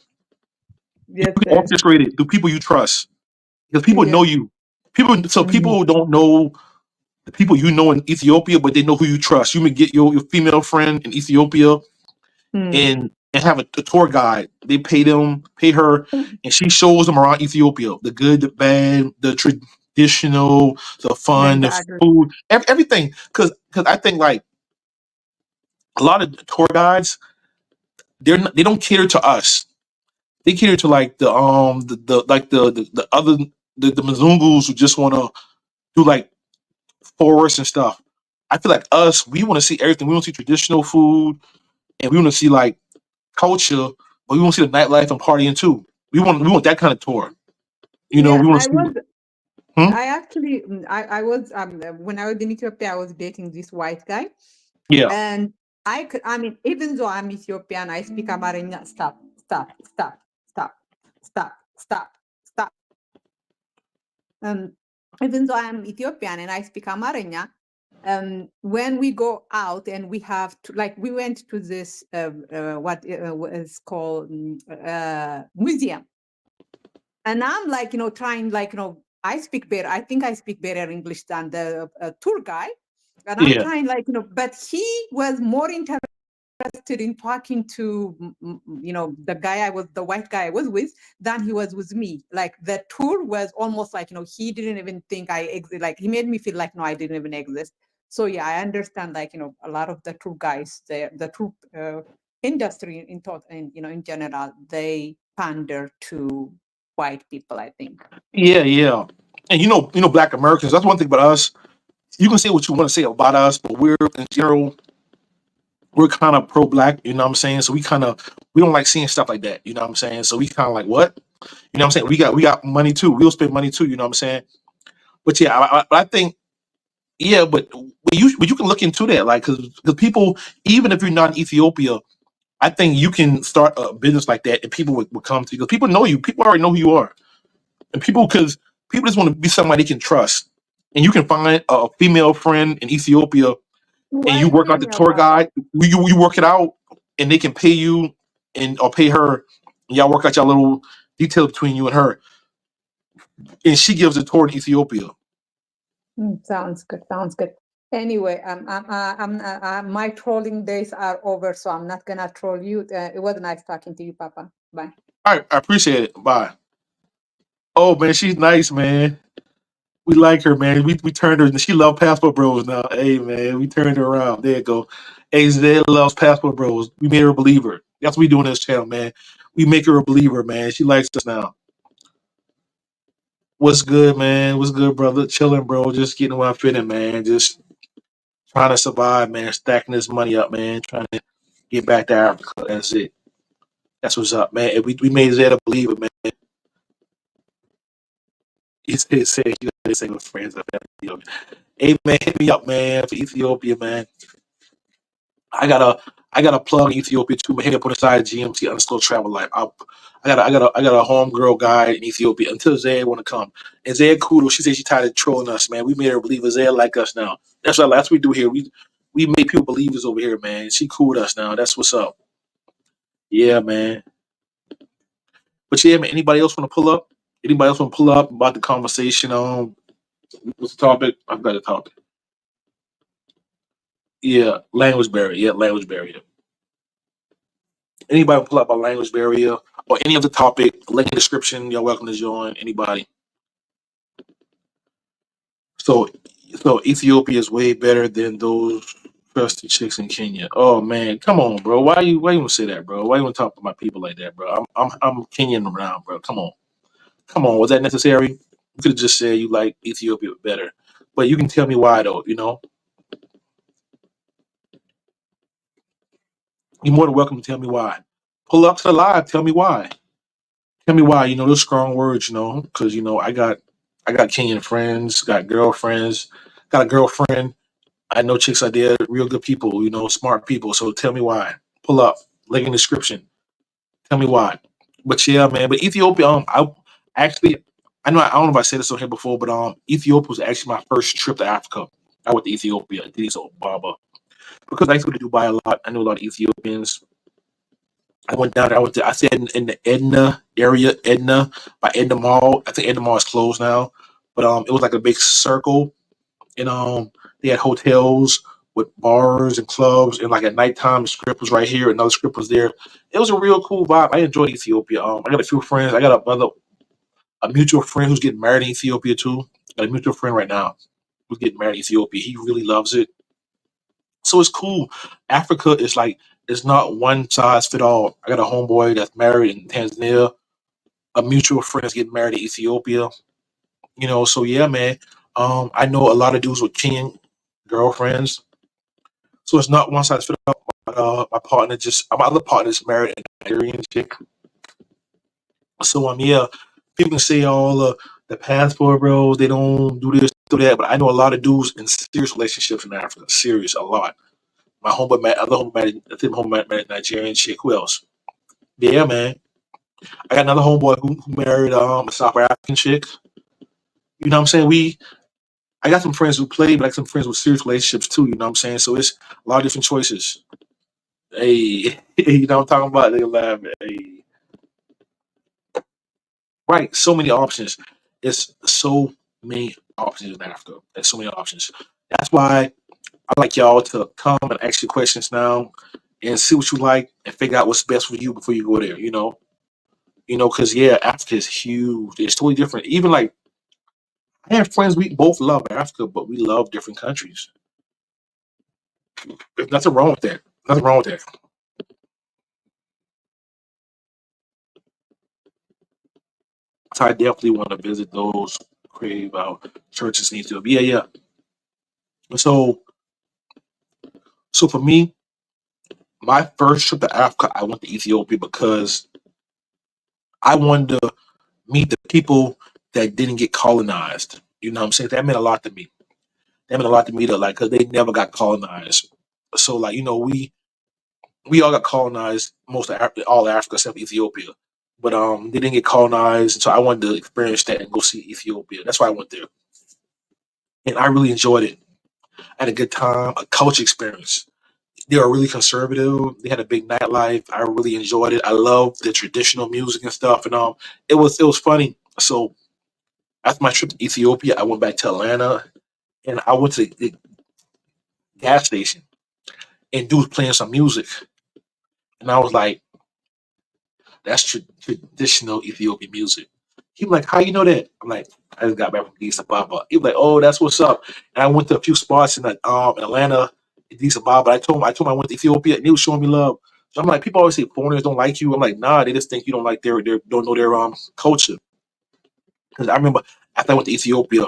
you yes, can orchestrate it through people you trust because people know yes. you. Mhm. People don't know the people you know in Ethiopia, but they know who you trust. You may get your female friend in Ethiopia Mm. and have a tour guide. They pay her, and she shows them around Ethiopia, the good, the bad, the traditional, the fun, And the the other, food, everything. Because I think like a lot of tour guides, they don't cater to us. They cater to like the like the other the Mzungus who just want to do like forests and stuff. I feel like us, we want to see everything. We want to see traditional food, and we want to see like culture, but we want to see the nightlife and partying too. We want that kind of tour. You know, yeah, we want to see. Hmm? I actually, I was, when I was in Ethiopia, I was dating this white guy. Yeah, And I mean, even though I'm Ethiopian, I speak Amharic. Stop, stop, stop, stop, stop, stop, stop. Um, Even though I'm Ethiopian and I speak Amharic, when we go out and we have to, like, we went to this, what is called museum. And I'm like, trying, like, I speak better. I think I speak better English than the tour guy. And I'm yeah, trying, like, but he was more interested in talking to the white guy I was with than he was with me. Like the tour was almost like he didn't even think I exist. Like he made me feel like no, I didn't even exist. So yeah, I understand, like a lot of the tour guys, the tour industry in thought and in general, they pander to white people, I think. yeah, yeah. And Black Americans. That's one thing about us. You can say what you want to say about us, but we're in general we're kind of pro-black. You know what I'm saying? So we don't like seeing stuff like that. You know what I'm saying? So we kind of like what? You know what I'm saying? We got money too. We'll spend money too. You know what I'm saying? But yeah, I think yeah, but you can look into that, like because people, even if you're not in Ethiopia, I think you can start a business like that, and people would come to you because people know you. People already know who you are, and because people just want to be somebody they can trust, and you can find a female friend in Ethiopia, and you Why work out the female tour though? guide. You work it out, and they can pay you or pay her, and y'all work out your little details between you and her. and she gives a tour in Ethiopia. Sounds good. Sounds good. Anyway, my trolling days are over, so I'm not gonna troll you. It was nice talking to you, Papa. Bye. All right, I appreciate it. Bye. Oh man, she's nice, man. We like her, man. We turned her. She loves Passport Bros now. Hey man, we turned her around. There you go. Hey, Zed loves Passport Bros. We made her a believer. That's what we do on this channel, man. We make her a believer, man. She likes us now. What's good, man? What's good, brother? Chilling, bro. Just getting what I'm fitting, man. Just trying to survive, man. Stacking this money up, man. Trying to get back to Africa. That's it. That's what's up, man. And we made Zed a believer, man. He said you gotta say with friends up there. Hey man, hit me up, man, for Ethiopia, man. I gotta plug Ethiopia too. Man, hit me up on the side of GMT underscore travel life. I got a homegirl guy in Ethiopia until Zed wanna come. And Zed Kudo, she said she tired of trolling us, man. We made her believe Zed like us now. That's what we do here. We make people believers over here, man. She cool with us now. That's what's up. Yeah, man. But yeah, man, anybody else wanna pull up? Anybody else wanna pull up about the conversation on what's the topic? I've got a topic. Yeah, language barrier. Yeah, language barrier. Anybody pull up a language barrier or any other topic, link in the description. You're welcome to join. Anybody. So, so Ethiopia is way better than those trusted chicks in Kenya. Oh man, come on, bro. Why you wanna say that, bro? Why you wanna talk about my people like that, bro? I'm Kenyan around, bro. Come on. Was that necessary? You could have just said you like Ethiopia better, but you can tell me why though. You know, you're more than welcome to tell me why. Pull up to the live. Tell me why. Tell me why. You know those strong words. You know, because you know I got Kenyan friends, got girlfriends, got a girlfriend. I know chicks out there, real good people. You know, smart people. So tell me why. Pull up. Link in the description. Tell me why. But yeah, man. But Ethiopia, I actually, I don't know if I said this on here before, but Ethiopia was actually my first trip to Africa. I went to Ethiopia, Addis Ababa, because I used to go to Dubai a lot. I knew a lot of Ethiopians. I went down there. I stayed in the Edna area, Edna by Edna Mall. I think Edna Mall is closed now, but it was like a big circle, and they had hotels with bars and clubs, and like at nighttime, the strip was right here, another strip was there. It was a real cool vibe. I enjoyed Ethiopia. I got a few friends. I got a mutual friend who's getting married in Ethiopia too. Got a mutual friend right now who's getting married in Ethiopia. He really loves it. So it's cool. Africa is like it's not one size fit all. I got a homeboy that's married in Tanzania. A mutual friend is getting married in Ethiopia. You know, so yeah, man. I know a lot of dudes with Kenyan girlfriends. So it's not one size fit all. My other partner is married a Nigerian chick. So yeah, people can say all the passport bros, they don't do this, do that, but I know a lot of dudes in serious relationships in Africa. Serious, a lot. My homeboy met other homeboy married, I think my homeboy married a Nigerian chick. Who else? Yeah, man. I got another homeboy who married a South African chick. You know what I'm saying? I got some friends who play, but I got some friends with serious relationships too. You know what I'm saying? So it's a lot of different choices. Hey, you know what I'm talking about? They laugh. Hey, right? So many options. It's so many options in Africa. There's so many options. That's why I like y'all to come and ask you questions now and see what you like and figure out what's best for you before you go there. Because yeah, Africa is huge. It's totally different. Even like I have friends we both love Africa, but we love different countries. There's nothing wrong with that. Nothing wrong with that. So I definitely want to visit those crave churches in Ethiopia. Yeah, yeah. So for me, my first trip to Africa, I went to Ethiopia because I wanted to meet the people that didn't get colonized. You know what I'm saying? That meant a lot to me. That meant a lot to me, like, because they never got colonized. So, like, we all got colonized, all Africa except Ethiopia. But they didn't get colonized, so I wanted to experience that and go see Ethiopia. That's why I went there, and I really enjoyed it. I had a good time, a culture experience. They were really conservative. They had a big nightlife. I really enjoyed it. I love the traditional music and stuff, and it was funny. So After my trip to Ethiopia, I went back to Atlanta and I went to the gas station and dude was playing some music. And I was like, that's traditional Ethiopian music. He was like, how you know that? I'm like, I just got back from Addis Ababa. He was like, oh, that's what's up. And I went to a few spots in Atlanta, Addis Ababa. I told him I went to Ethiopia, and he was showing me love. So I'm like, people always say foreigners don't like you. I'm like, nah, they just think you don't like their don't know their culture. Because I remember after I went to Ethiopia,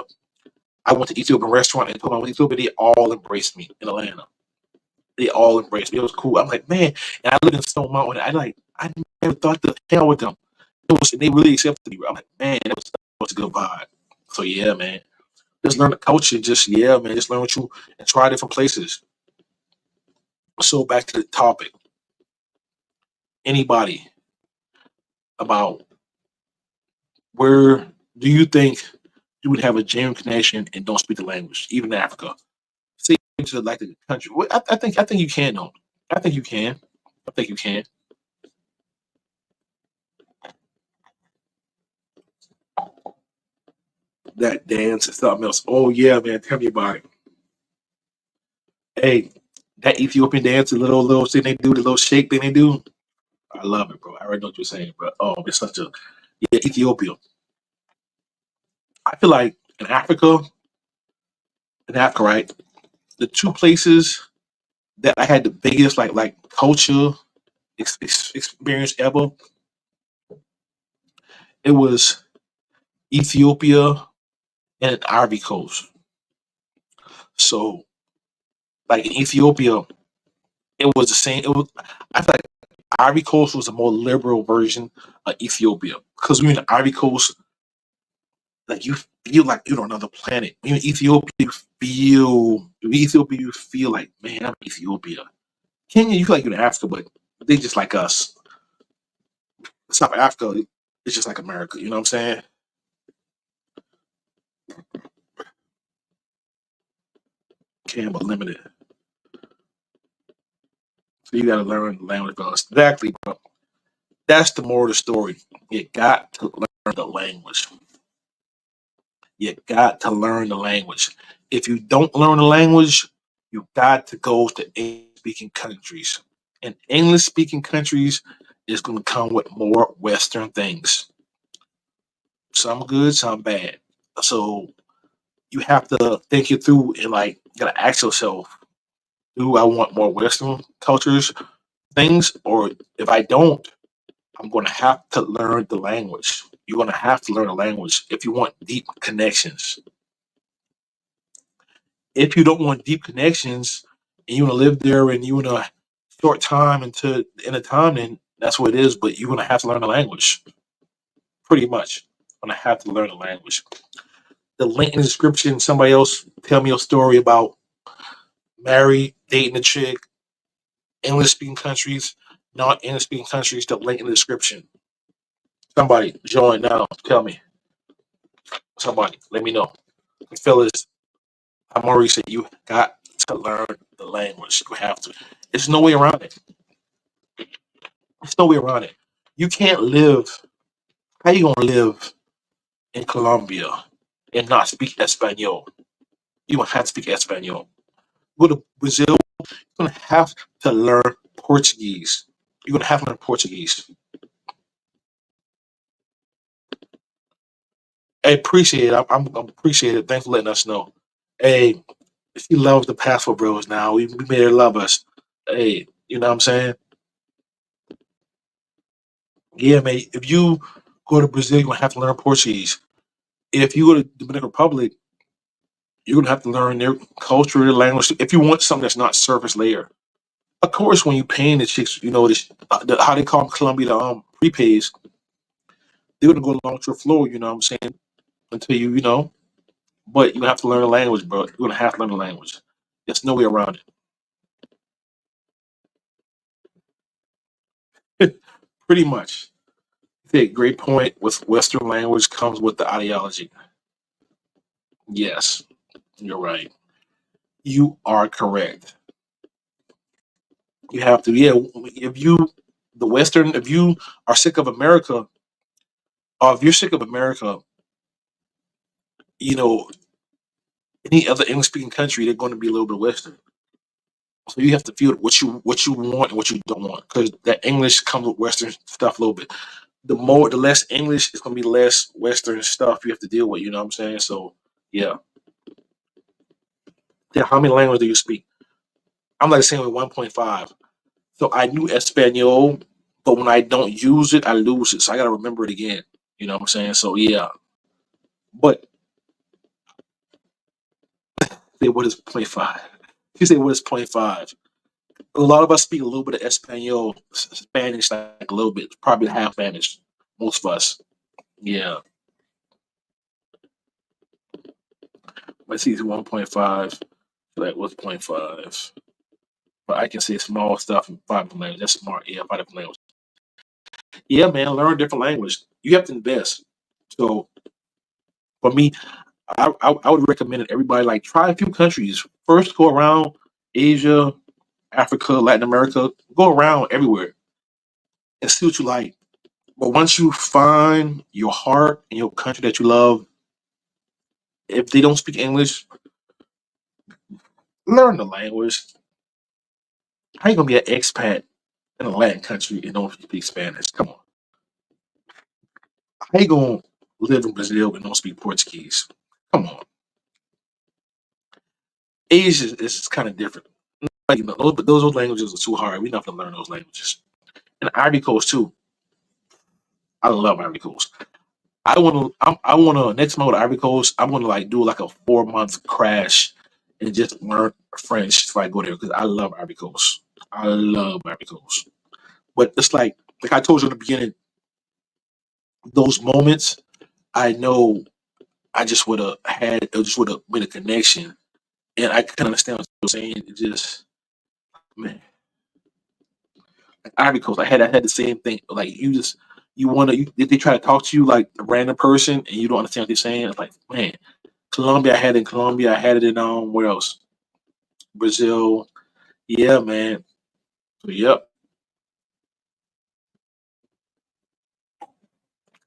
I went to Ethiopian restaurant and told them I went to Ethiopia. They all embraced me in Atlanta. They all embraced me. It was cool. I'm like, man, and I lived in Stone Mountain. I never thought to hang out with them. They really accepted me. I'm like, man, that was a good vibe. So yeah, man, just learn the culture. Just yeah, man, just learn what you and try different places. So back to the topic. Anybody about where do you think you would have a genuine connection and don't speak the language, even in Africa? See, to like the country. I think you can though. I think you can. I think you can. That dance and something else. Oh yeah, man, tell me about it. Hey, that Ethiopian dance, the little thing they do, the little shake thing they do. I love it, bro. I already know what you're saying, bro. Oh, it's such a yeah, Ethiopia. I feel like in Africa, right? The two places that I had the biggest like culture experience ever, it was Ethiopia and Ivory Coast. So like in Ethiopia, it was the same. It was I feel like Ivory Coast was a more liberal version of Ethiopia because when you're in Ivory Coast, like you feel like you're on another planet. When you're in Ethiopia, you feel like, man, I'm in Ethiopia. Kenya, you feel like you're in Africa, but they just like us. South Africa, it's just like America. You know what I'm saying? Can but limited. So you got to learn the language, bro. Exactly, bro. That's the moral of the story. You got to learn the language. You got to learn the language. If you don't learn the language, you got to go to English speaking countries. And English speaking countries is going to come with more Western things. Some good, some bad. So you have to think it through and like you gotta ask yourself, do I want more Western cultures things? Or if I don't, I'm gonna have to learn the language. You're gonna have to learn the language if you want deep connections. If you don't want deep connections and you want to live there and you want a short time into in a time, then that's what it is. But you're gonna have to learn the language, pretty much. Gonna have to learn the language. The link in the description. Somebody else tell me a story about married, dating a chick, English speaking countries, not English speaking countries. The link in the description. Somebody join now. Tell me. Somebody let me know. Fellas, I'm already said you got to learn the language. You have to. There's no way around it. There's no way around it. You can't live. How you gonna live in Colombia and not speak Espanol? You gonna have to speak Espanol. Go to Brazil. You're gonna have to learn Portuguese. You're gonna have to learn Portuguese. I appreciate it. I'm appreciate it. Thanks for letting us know. Hey, she loves the Passport Bros now. We made her love us. Hey, you know what I'm saying? Yeah, mate. If you go to Brazil, you're gonna have to learn Portuguese. If you go to Dominican Republic, you're gonna have to learn their culture, their language. If you want something that's not surface layer, of course, when you paying the chicks, how they call them Colombia, the prepays, they're gonna go along with your flow. You know what I'm saying? Until but you have to learn the language, bro. You're gonna have to learn the language. There's no way around it. Pretty much. Okay, great point. With Western language comes with the ideology. Yes, you're right. You are correct. You have to, yeah. If you are sick of America, or if you're sick of America, you know, any other English speaking country, they're going to be a little bit Western. So you have to feel what you want and what you don't want, because that English comes with Western stuff a little bit. The less English, it's going to be less Western stuff you have to deal with. You know what I'm saying? So yeah. Yeah, how many languages do you speak? I'm like saying with 1.5. So I knew Espanol, but when I don't use it, I lose it. So I gotta remember it again. You know what I'm saying? So yeah. But say what is point five? You say what is point five? A lot of us speak a little bit of Espanol, Spanish, like a little bit, probably half Spanish. Most of us. Yeah. Let's see, 1.5. Like what's point five? But I can say small stuff in five different languages. That's smart. Yeah, five different languages. Yeah, man, learn a different language. You have to invest. So for me, I would recommend it everybody like try a few countries. First go around Asia, Africa, Latin America, go around everywhere and see what you like. But once you find your heart and your country that you love, if they don't speak English, learn the language. How you gonna be an expat in a Latin country and don't speak Spanish? Come on. How you gonna live in Brazil and don't speak Portuguese? Come on. Asia is kind of different. Like, you know, those languages are too hard. We're not gonna learn those languages. And Ivory Coast too. I love Ivory Coast. I want to next month with Ivory Coast. I'm gonna like do like a 4 month crash and just learn French if I go there because I love Ivory Coast. I love Ivory Coast. But it's like I told you in the beginning, those moments I know I just would have had, it just would have been a connection, and I can understand what you're saying. It just man, like Ivory Coast, I had the same thing. Like you want to, if they try to talk to you like a random person and you don't understand what they're saying, it's like man. Colombia, I had it in Colombia. I had it in where else? Brazil. Yeah, man. So, yep.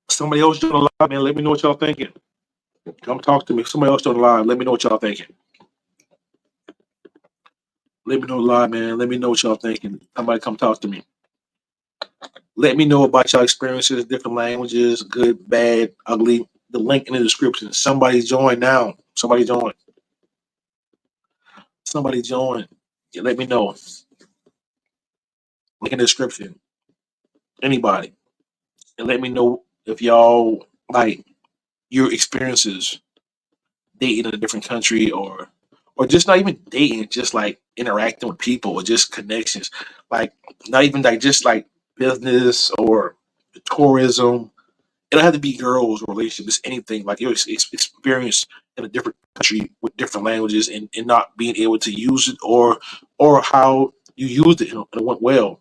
Somebody else doing a live, man. Let me know what y'all thinking. Come talk to me. Somebody else doing a live. Let me know what y'all thinking. Let me know live, man. Let me know what y'all thinking. Somebody come talk to me. Let me know about y'all experiences, different languages, good, bad, ugly. The link in the description. Somebody join now. Somebody join. Somebody join. Yeah, let me know. Link in the description. Anybody. And let me know if y'all like your experiences dating in a different country or just not even dating, just like interacting with people or just connections. Like not even like just like business or tourism. It don't have to be girls or relationships, anything. Like your experience in a different country with different languages and not being able to use it or how you used it and it went well.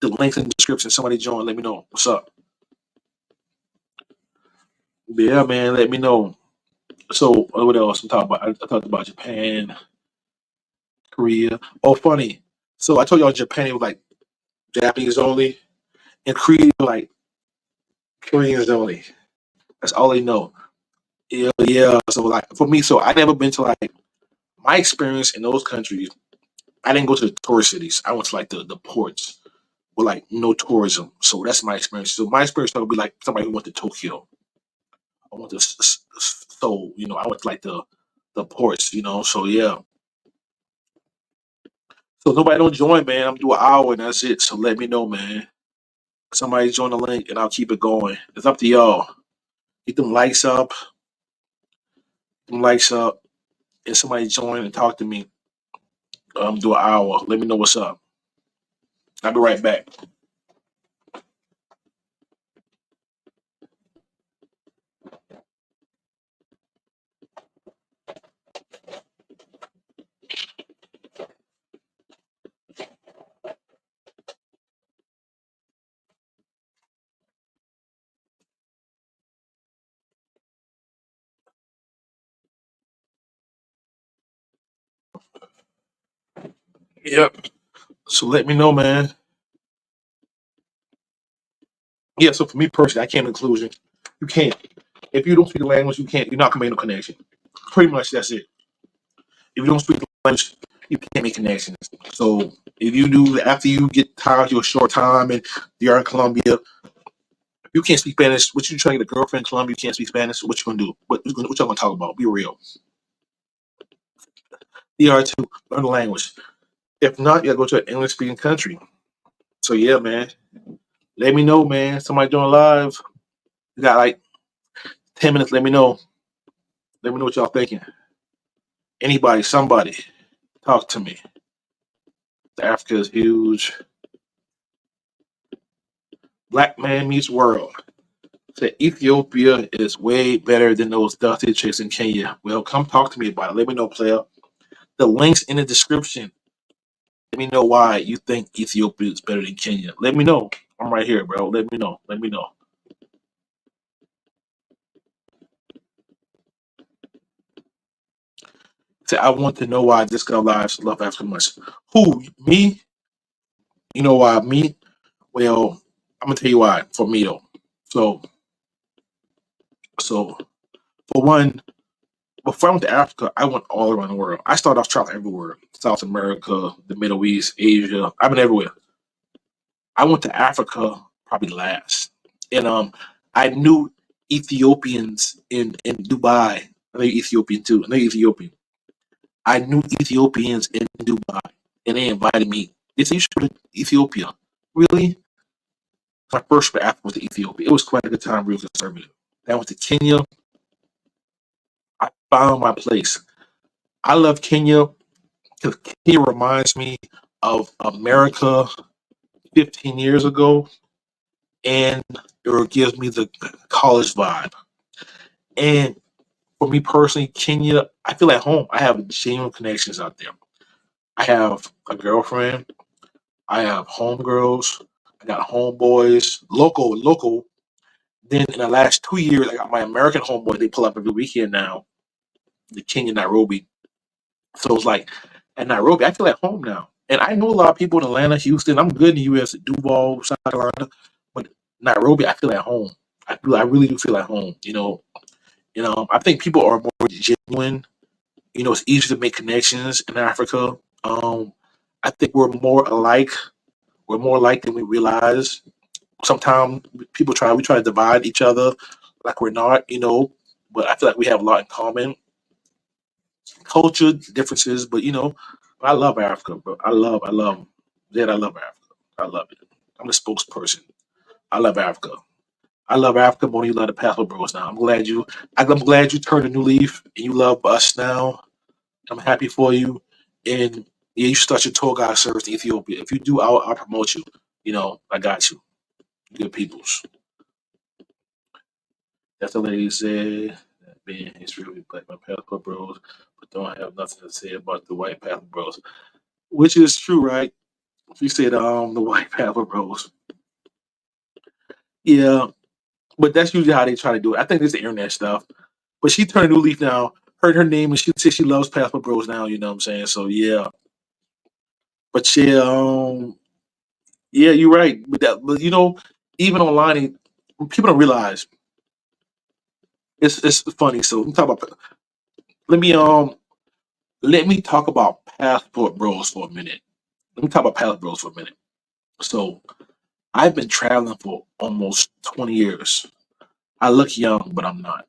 The links in the description. Somebody join. Let me know what's up. But yeah, man. Let me know. So what else? I'm talking about. I talked about Japan, Korea. Oh, funny. So I told y'all Japan it was like Japanese only, and Korea like Koreans only. That's all they know. Yeah, yeah. So like for me, so I never been to like my experience in those countries. I didn't go to the tourist cities. I went to like the ports with like no tourism. So that's my experience. So my experience would be like somebody who went to Tokyo. I went to Seoul. You know, I went to like the ports. You know, so yeah. So nobody don't join, man. I'm doing an hour and that's it. So let me know, man. Somebody join the link and I'll keep it going. It's up to y'all. Get them likes up, and somebody join and talk to me. Do an hour. Let me know what's up. I'll be right back. Yep. So let me know, man. Yeah. So for me personally, I came to the conclusion you can't. If you don't speak the language, you're not gonna make no connection. Pretty much that's it. If you don't speak the language, you can't make connections. So if you do after you get tired of your short time and you're in Colombia, if you can't speak Spanish, what you trying to get a girlfriend in Colombia, you can't speak Spanish, what you gonna do? What y'all gonna talk about? Be real. DR2, learn the language. If not, you gotta go to an English speaking country. So yeah, man. Let me know, man. Somebody doing live. You got like 10 minutes, let me know. Let me know what y'all thinking. Anybody, somebody, talk to me. Africa is huge. Black man meets world. Say Ethiopia is way better than those dusty chicks in Kenya. Well, come talk to me about it. Let me know, player. The links in the description. Let me know why you think Ethiopia is better than Kenya. Let me know. I'm right here, bro. Let me know. Let me know. Say I want to know why this guy lives love Africa much. Who? Me? You know why me? Well, I'm gonna tell you why. For me though. So so for one, before I went to Africa, I went all around the world. I started off traveling everywhere. South America, the Middle East, Asia. I've been everywhere. I went to Africa probably last. And I knew Ethiopians in Dubai. I know Ethiopian too. I know Ethiopian. I knew Ethiopians in Dubai. And they invited me. They said you should go to Ethiopia. Really? My first trip after was to Ethiopia. It was quite a good time, real conservative. Then I went to Kenya. I found my place. I love Kenya because Kenya reminds me of America 15 years ago, and it gives me the college vibe. And for me personally, Kenya, I feel at home. I have genuine connections out there. I have a girlfriend. I have homegirls. I got homeboys, local. Then in the last 2 years, I got my American homeboy. They pull up every weekend now. The Kenya, Nairobi. So it's like at Nairobi, I feel at home now. And I know a lot of people in Atlanta, Houston. I'm good in the U.S. Duval, South Carolina, but Nairobi, I feel at home. I really do feel at home. I think people are more genuine. It's easier to make connections in Africa. I think we're more alike. We're more alike than we realize. Sometimes we try to divide each other like we're not. But I feel like we have a lot in common. Culture differences, but I love Africa, bro. I love Africa. I love it. I'm the spokesperson. I love Africa. I love Africa more than you love the Passport Bros. Now I'm glad you turned a new leaf and you love us now. I'm happy for you. And yeah, you should start your tour guide service to Ethiopia. If you do, I'll promote you. I got you. Good peoples. That's the lady said. Being history with black my Passport Bros, but don't have nothing to say about the white Passport Bros. Which is true, right? She said, the white Passport Bros. Yeah, but that's usually how they try to do it. I think it's the internet stuff. But she turned a new leaf now. Heard her name and she said she loves Passport Bros now. You know what I'm saying? So yeah, but yeah, yeah, you're right. But even online, people don't realize it's funny. So let me um let me talk about Passport Bros for a minute. Let me talk about Passport Bros for a minute. So I've been traveling for almost 20 years. I look young, but I'm not.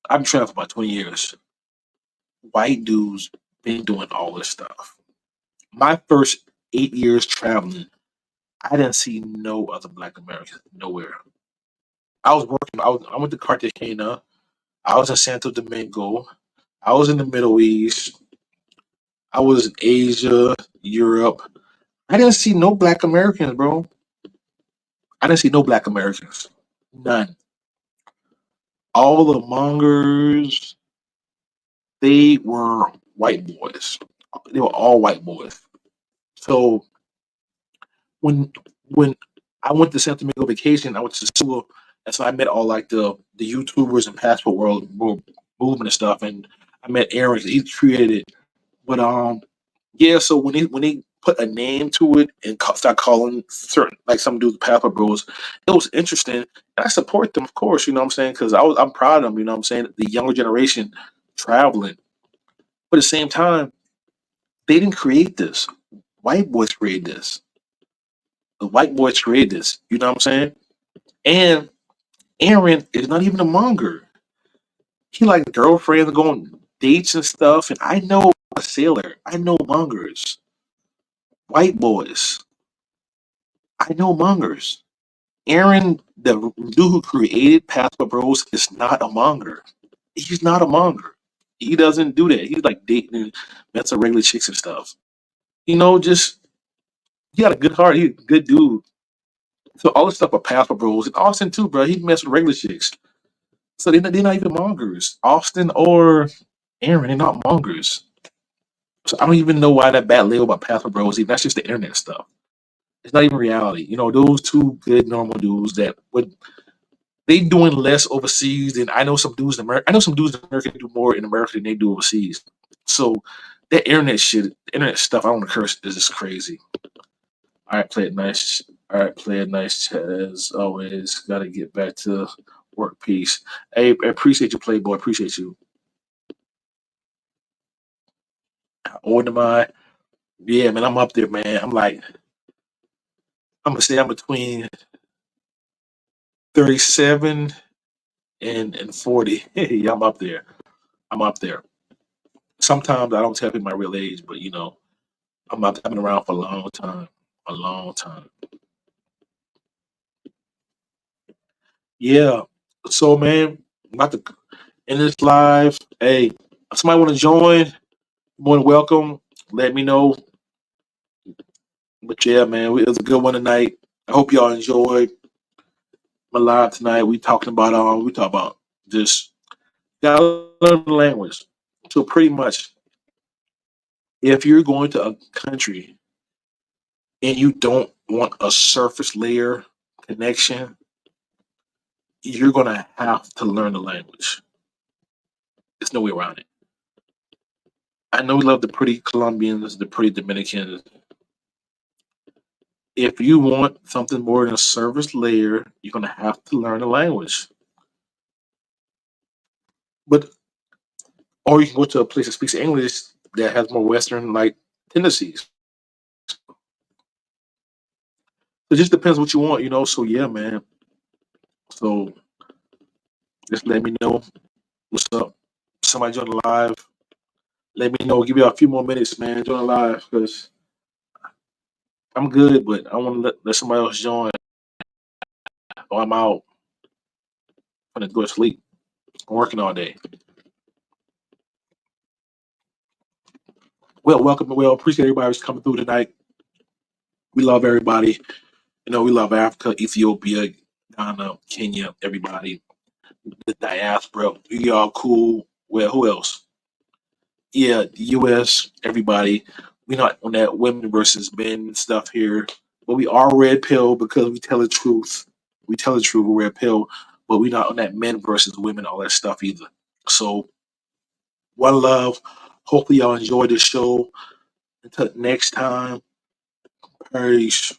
I've been traveling for about 20 years. White dudes been doing all this stuff. My first 8 years traveling, I didn't see no other Black Americans nowhere. I was working. I went to Cartagena. I was in Santo Domingo. I was in the Middle East. I was in Asia, Europe. I didn't see no Black Americans, bro. I didn't see no Black Americans. None. All the mongers, they were white boys. They were all white boys. So when when I went to Santo Domingo vacation, I went to Sua, and so I met all like the YouTubers and Passport World movement and stuff, and I met Aaron. He created it, but yeah. So when they put a name to it and start calling certain, like some dudes Passport Bros. It was interesting, and I support them, of course. You know what I'm saying? Because I'm proud of them. You know what I'm saying? The younger generation traveling, but at the same time, they didn't create this. White boys created this. The white boys created this. You know what I'm saying? And Aaron is not even a monger. He like girlfriends go on dates and stuff. And I know a sailor. I know mongers. White boys. I know mongers. Aaron, the dude who created Passport Bros, is not a monger. He's not a monger. He doesn't do that. He's like dating met some regular chicks and stuff. Just he got a good heart. He's a good dude. So all this stuff with Passport Bros and Austin too, bro. He messed with regular chicks. So they're not even mongers. Austin or Aaron, they're not mongers. So I don't even know why that bad label about Passport Bros. Even that's just the internet stuff. It's not even reality. Those two good normal dudes that would they doing less overseas than I know some dudes in America. I know some dudes in America do more in America than they do overseas. So that internet shit, internet stuff, I don't want to curse, is just crazy. All right, play it nice. All right, play it nice. As always, got to get back to work. Peace. Hey, I appreciate you, Playboy. Appreciate you. How old am I? Yeah, man, I'm up there, man. I'm gonna say I'm between 37 and 40. Yeah, I'm up there. I'm up there. Sometimes I don't tell people my real age, but I've been around for a long time. A long time. Yeah. So man, I'm about to end this live. Hey, if somebody want to join, more than welcome. Let me know. But yeah, man, it was a good one tonight. I hope y'all enjoyed my live tonight. We talk about just gotta learn the language. So pretty much, if you're going to a country and you don't want a surface layer connection, you're gonna have to learn the language. There's no way around it. I know we love the pretty Colombians, the pretty Dominicans. If you want something more than a surface layer, you're gonna have to learn the language. But or you can go to a place that speaks English that has more Western like tendencies. It just depends what you want. So yeah, man. So just let me know what's up. Somebody join the live. Let me know. Give you a few more minutes, man. Join the live because I'm good, but I want to let somebody else join. Or I'm out. I'm gonna go to sleep. I'm working all day. Well, welcome. Well, appreciate everybody who's coming through tonight. We love everybody. We love Africa, Ethiopia, Ghana, Kenya, everybody. The diaspora. We all cool. Well, who else? Yeah, the US, everybody. We're not on that women versus men stuff here. But we are red pill because we tell the truth. We tell the truth, we're red pill, but we're not on that men versus women, all that stuff either. So one love. Hopefully y'all enjoyed the show. Until next time. Peace.